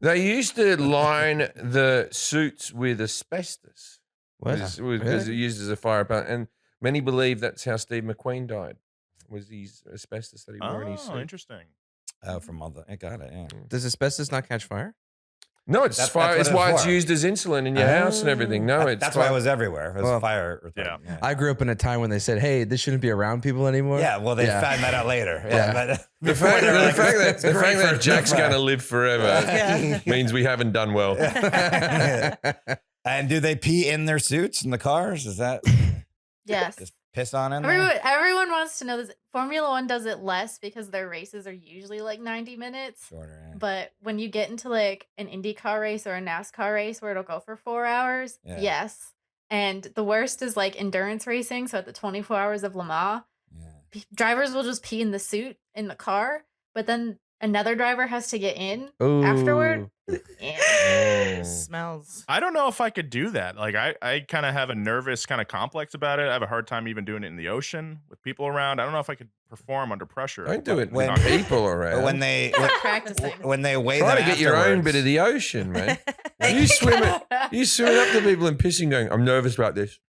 They used to line the suits with asbestos What? because it used as a fire repellent, and many believe that's how Steve McQueen died. was these asbestos that he wore in his suit. Interesting. Oh, from all the, I got it. Yeah. Does asbestos not catch fire? No, it's That's fire. what It's it's why it's for. used as insulin in your house and everything. No, it's That's why it was everywhere. It was Well, fire retardant. yeah. I grew up in a time when they said, "Hey, this shouldn't be around people anymore." Yeah, well, they Yeah. found that out later. Yeah. Yeah, but the fact before they were like, that "It's great for Jack's fire." going to live forever Yeah. means we haven't done well. And do they pee in their suits in the cars? Is that Yes. just piss on in there? Everyone wants to know this. Formula One does it less because their races are usually like 90 minutes. Shorter. Yeah. But when you get into like an IndyCar race or a NASCAR race where it'll go for 4 hours, Yeah. yes. And the worst is like endurance racing. So at the 24 hours of Le Mans, Yeah. drivers will just pee in the suit in the car, but then another driver has to get in Ooh. afterward. Yeah. Smells. I don't know if I could do that. Like I kind of have a nervous kind of complex about it. I have a hard time even doing it in the ocean with people around. I don't know if I could perform under pressure. Don't do it When- with people around. But when they Practicing. when they weigh Try them to get your own afterwards- bit of the ocean, man. You swimming up to people and pissing, going, "I'm nervous about this."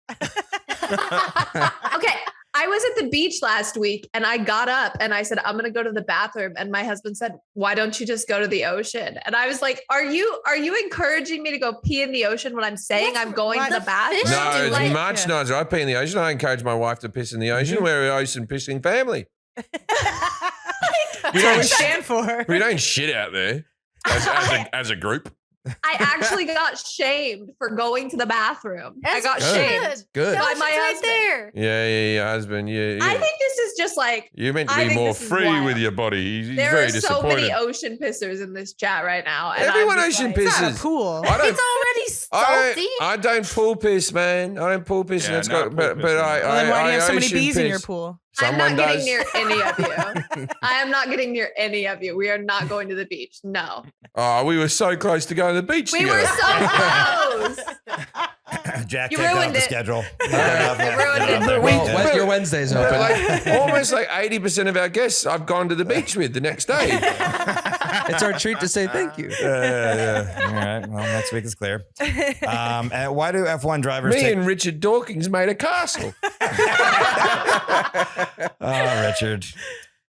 Okay. I was at the beach last week and I got up and I said, I'm going to go to the bathroom. And my husband said, why don't you just go to the ocean? And I was like, are you encouraging me to go pee in the ocean when I'm saying I'm going to the bathroom? fish No, do it's like- much nicer. I pee in the ocean. I encourage my wife to piss in the ocean. We're an ocean pissing family. That's what we stand for. We don't shit out there as a group. I actually got shamed for going to the bathroom. I That's got good. shamed. Good. By By my right husband. there. Yeah, husband. Yeah. I think this is just like, You're meant to I be think more this is free wild. with your body. He's there very are so disappointed. many ocean pissers in this chat right now. And Everyone I'm just ocean like, It's not a pisses. pool. I don't. It's already salty. I don't pool piss, man. I don't pool piss. Yeah, and it's not got, but pool but pissing. I. Well, then why do you have so many ocean bees in your piss. pool? I'm Someone not does. getting near any of you. I am not getting near any of you. We are not going to the beach. No. Oh, we were so close to going to the beach We together. were so close. Jack You take off ruined the it. schedule. You ruined it. Well, your Wednesday's But open. like almost like 80% of our guests I've gone to the beach with the next day. It's our treat to say thank you. Yeah. All right. Well, next week is clear. And why do F1 drivers Me take? and Richard Dawkins made a castle. Oh, Richard,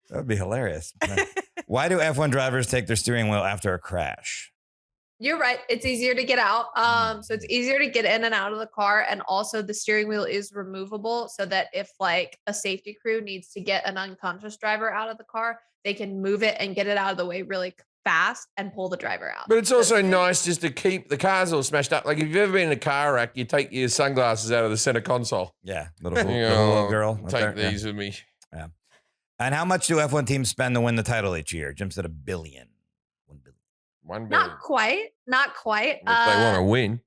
that would be hilarious. Why do F1 drivers take their steering wheel after a crash? You're right. It's easier to get out. So it's easier to get in and out of the car. And also the steering wheel is removable so that if like a safety crew needs to get an unconscious driver out of the car, they can move it and get it out of the way really fast and pull the driver out. But it's also nice just to keep the cars all smashed up. Like if you've ever been in a car wreck, you take your sunglasses out of the center console. Yeah, little, You little know, girl. up Take there. these with me. Yeah. And how much do F1 teams spend to win the title each year? Jim said $1 billion. $1 billion. $1 billion. Not quite. Not quite. If they want to win.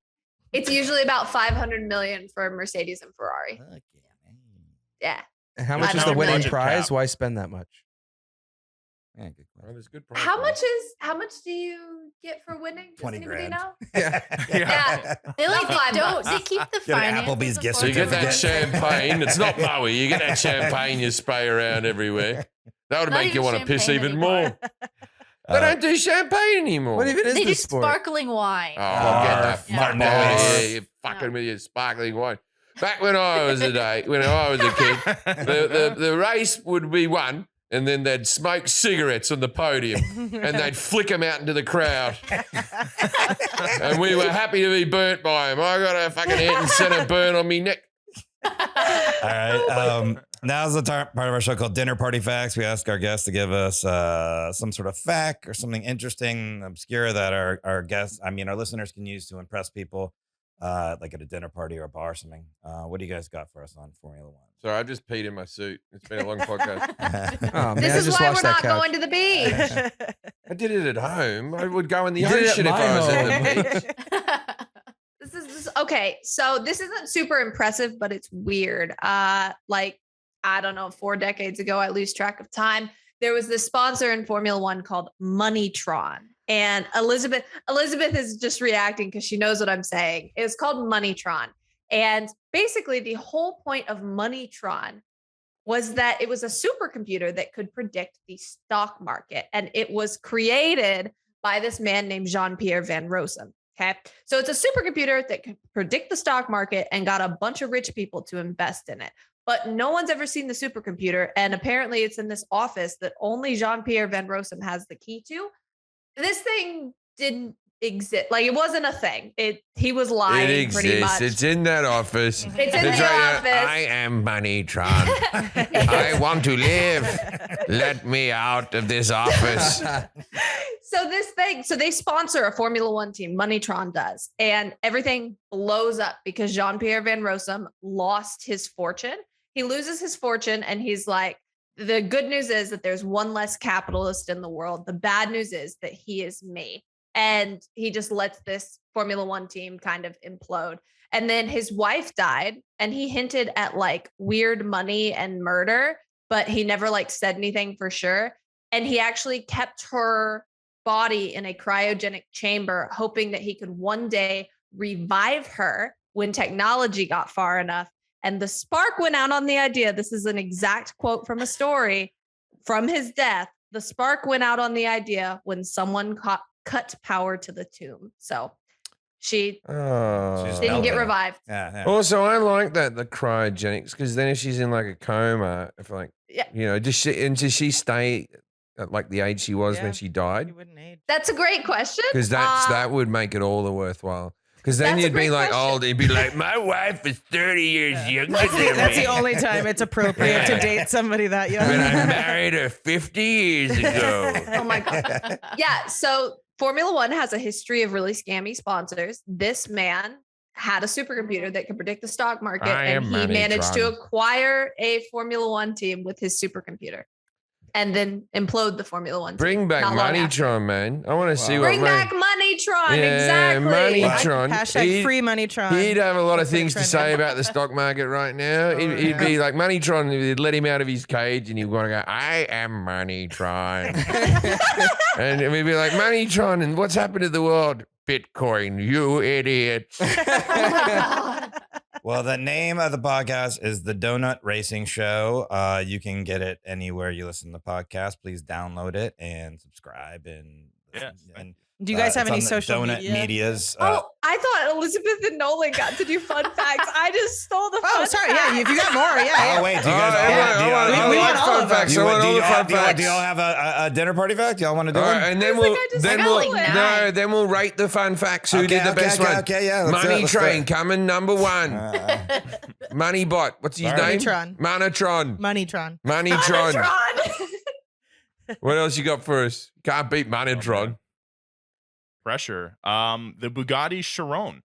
It's usually about 500 million for Mercedes and Ferrari. Fuck yeah, man. Yeah. And how I much is don't the know. winning Budget prize? cap. Why spend that much? Yeah, good question. Well, there's good prize How money. much do you get for winning? Does 20 anybody grand. know? Yeah. Yeah. They like Not they $5. don't. They keep the Get an finances. Applebee's gift So you get that certificate. champagne. It's not Bowie. You get that champagne you spray around everywhere. That would Not make you even want to piss champagne even anymore. more. They don't do champagne anymore. What even is They do this sport? sparkling wine. Oh, get that Yeah. fuck Martinez. out of here. You're fucking with your sparkling wine. Back when I was a kid, the race would be won, and then they'd smoke cigarettes on the podium, and they'd flick them out into the crowd. And we were happy to be burnt by them. I got a fucking head and center burn on me neck. All right. Now's the part of our show called Dinner Party Facts. We ask our guests to give us some sort of fact or something interesting, obscure that our guests, our listeners can use to impress people, like at a dinner party or a bar or something. What do you guys got for us on Formula One? Sorry, I just peed in my suit. It's been a long podcast. Oh, man, This I is just why we're watched that not couch. going to the beach. I did it at home. I would go in the You did it at ocean if my I was home. at the beach. This okay. So this isn't super impressive, but it's weird. Like I don't know, 4 decades ago, I lose track of time. There was this sponsor in Formula One called Moneytron. And Elizabeth is just reacting because she knows what I'm saying. It was called Moneytron. And basically the whole point of Moneytron was that it was a supercomputer that could predict the stock market. And it was created by this man named Jean-Pierre Van Rossum. Okay. So it's a supercomputer that could predict the stock market and got a bunch of rich people to invest in it. but no one's ever seen the supercomputer. And apparently it's in this office that only Jean-Pierre Van Rossum has the key to. This thing didn't exist. Like, it wasn't a thing. He was lying. It exists. Pretty much. It's in that office. It's in the office. I am Moneytron. I want to live. Let me out of this office. So they sponsor a Formula One team, Moneytron does, and everything blows up because Jean-Pierre Van Rossum lost his fortune. He loses his fortune, and he's like, the good news is that there's one less capitalist in the world. The bad news is that he is me. And he just lets this Formula One team kind of implode. And then his wife died, and he hinted at like weird money and murder, but he never like said anything for sure. And he actually kept her body in a cryogenic chamber, hoping that he could one day revive her when technology got far enough. And the spark went out on the idea. This is an exact quote from a story from his death. The spark went out on the idea when someone cut power to the tomb. So she didn't get revived. Yeah. Also, I like that, the cryogenics, because then if she's in like a coma, if like, does she stay at like the age she was when she died? You wouldn't age. That's a great question. Because that would make it all the worthwhile. Because then That's a you'd be great like question. old. You'd be like, my wife is 30 years younger than me. That's the only time it's appropriate to date somebody that young. But I married her 50 years ago. Oh my God. Yeah. So Formula One has a history of really scammy sponsors. This man had a supercomputer that could predict the stock market, and he managed to acquire a Formula One team with his supercomputer and then implode the Formula One team. Bring back Moneytron, man. I want to see what Bring back Moneytron. Yeah, Exactly. Moneytron. Hashtag free Moneytron. He'd have a lot of That's things to say about the stock market right now. He'd be like, Moneytron, he'd let him out of his cage and he'd want to go, I am Moneytron. And we'd be like, Moneytron, and what's happened to the world? Bitcoin, you idiot. Oh my God. Well, the name of the podcast is The Donut Racing Show. You can get it anywhere you listen to podcasts. Please download it and subscribe. And Do you guys have it's any on the social Donut media? Medias. I thought Elizabeth and Nolan got to do fun facts. I just stole the fun Oh, sorry. facts. Yeah, if you got more, yeah. Oh, wait. Do you guys We want all of them. do y'all have a dinner party fact? Y'all want to do All one? right, and then then we'll rate the fun facts. Who did the best one? Okay, yeah. let's do it, Money let's do Train it. coming number one. Moneybot. What's his name? Moneytron. Moneytron. Moneytron. Moneytron. What else you got for us? Can't beat Moneytron. Pressure. The Bugatti Chiron,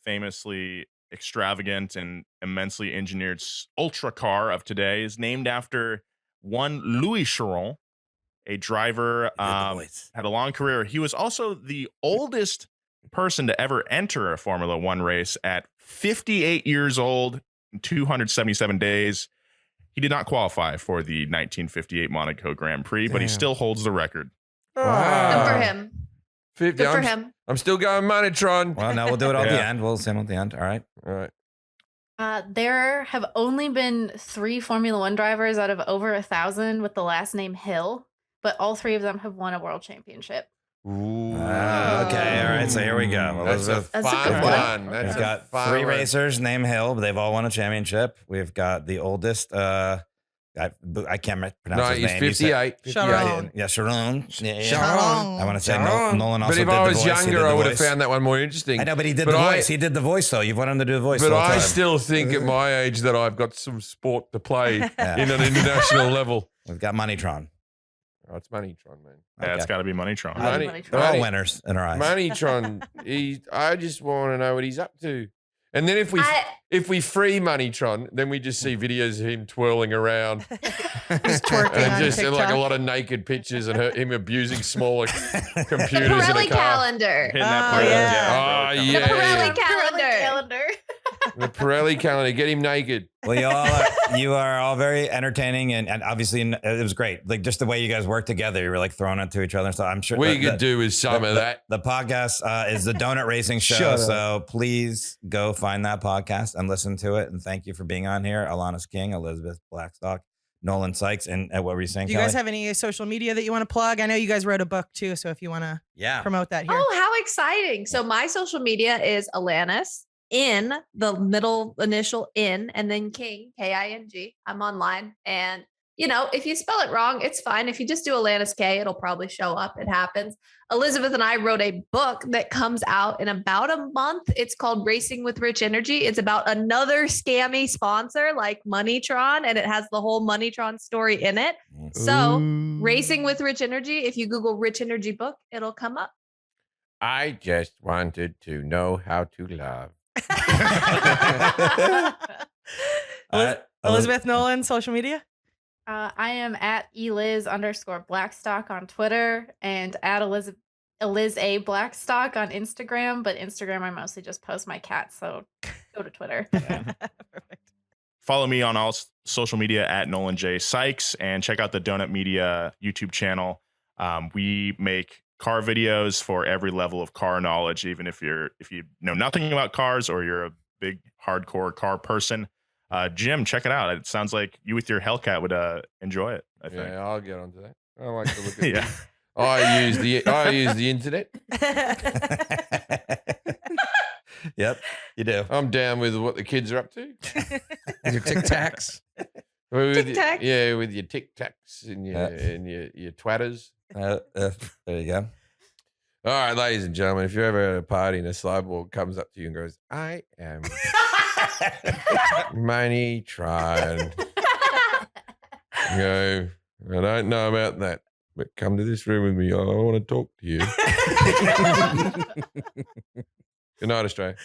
famously extravagant and immensely engineered ultra car of today, is named after one Louis Chiron, a driver had a long career. He was also the oldest person to ever enter a Formula One race at 58 years old, 277 days. He did not qualify for the 1958 Monaco Grand Prix, but he still holds the record. Wow. Good for him. 50. Good for him. I'm still going Moneytron. Well, no, we'll do it at the end. We'll send it at the end. All right. All right. There have only been 3 Formula One drivers out of over 1,000 with the last name Hill, but all 3 of them have won a world championship. Ooh. Okay. All right. So here we go. That's a Elizabeth. fun one. That's We've a got fun 3 one. racers named Hill, but they've all won a championship. We've got the oldest. I can't pronounce No, his he's name. You said- 58. Sharon. Yeah, Sharon. Sharon. I want to say Nolan also But if did I the was voice. He younger, did I the would have voice. found that one more interesting. I know, but he did But the I- voice. He did the voice, though. You've wanted him to do the voice. But the whole I time. still think at my age that I've got some sport to play Yeah. in an international level. We've got Moneytron. Oh, it's Moneytron, man. Yeah, it's Okay. got to be Moneytron. They're all winners in our eyes. Moneytron. I just want to know what he's up to. And then if we free Moneytron, then we just see videos of him twirling around. Just twerking And on just TikTok. like a lot of naked pictures and him abusing smaller computers in Pirelli a car. calendar. Hitting that Oh, Pirelli, yeah. Oh, Pirelli yeah. The Pirelli Pirelli calendar. The Pirelli calendar. Get him naked. Well, you are all very entertaining, and obviously it was great. Like just the way you guys work together, you were like throwing it to each other and stuff. I'm sure We could do with some of that. The podcast is the Donut Racing Show, Shut up. so please go find that podcast and listen to it. And thank you for being on here, Alanis King, Elizabeth Blackstock, Nolan Sykes, and what were you saying? Do you guys Kelly? have any social media that you want to plug? I know you guys wrote a book too, so if you want to Yeah. promote that here. Oh, how exciting. So my social media is Alanis in the middle initial in, and then King, King. I'm online. And, if you spell it wrong, it's fine. If you just do Alanis K, it'll probably show up. It happens. Elizabeth and I wrote a book that comes out in about a month. It's called Racing with Rich Energy. It's about another scammy sponsor like Moneytron, and it has the whole Moneytron story in it. So Racing with Rich Energy, if you Google Rich Energy book, it'll come up. I just wanted to know how to love. Elizabeth Nolan, social media? I am at @Eliz_Blackstock on Twitter and at Eliz A Blackstock on Instagram. But Instagram, I mostly just post my cats. So go to Twitter. Perfect. Follow me on all social media at Nolan J Sykes, and check out the Donut Media YouTube channel. We make car videos for every level of car knowledge, even if you know nothing about cars or you're a big hardcore car person. Jim, check it out. It sounds like you with your Hellcat would enjoy it. I think. Yeah, I'll get onto that. I like to look at Yeah. I use the internet. Yep, you do. I'm down with what the kids are up to. Your Tic Tacs. Tic-tac. Yeah, with your Tic Tacs and your twatters. There you go. All right, ladies and gentlemen, if you're ever at a party and a cyborg comes up to you and goes, "I am Moneytron," you go, "I don't know about that, but come to this room with me. I want to talk to you." Good night, Australia.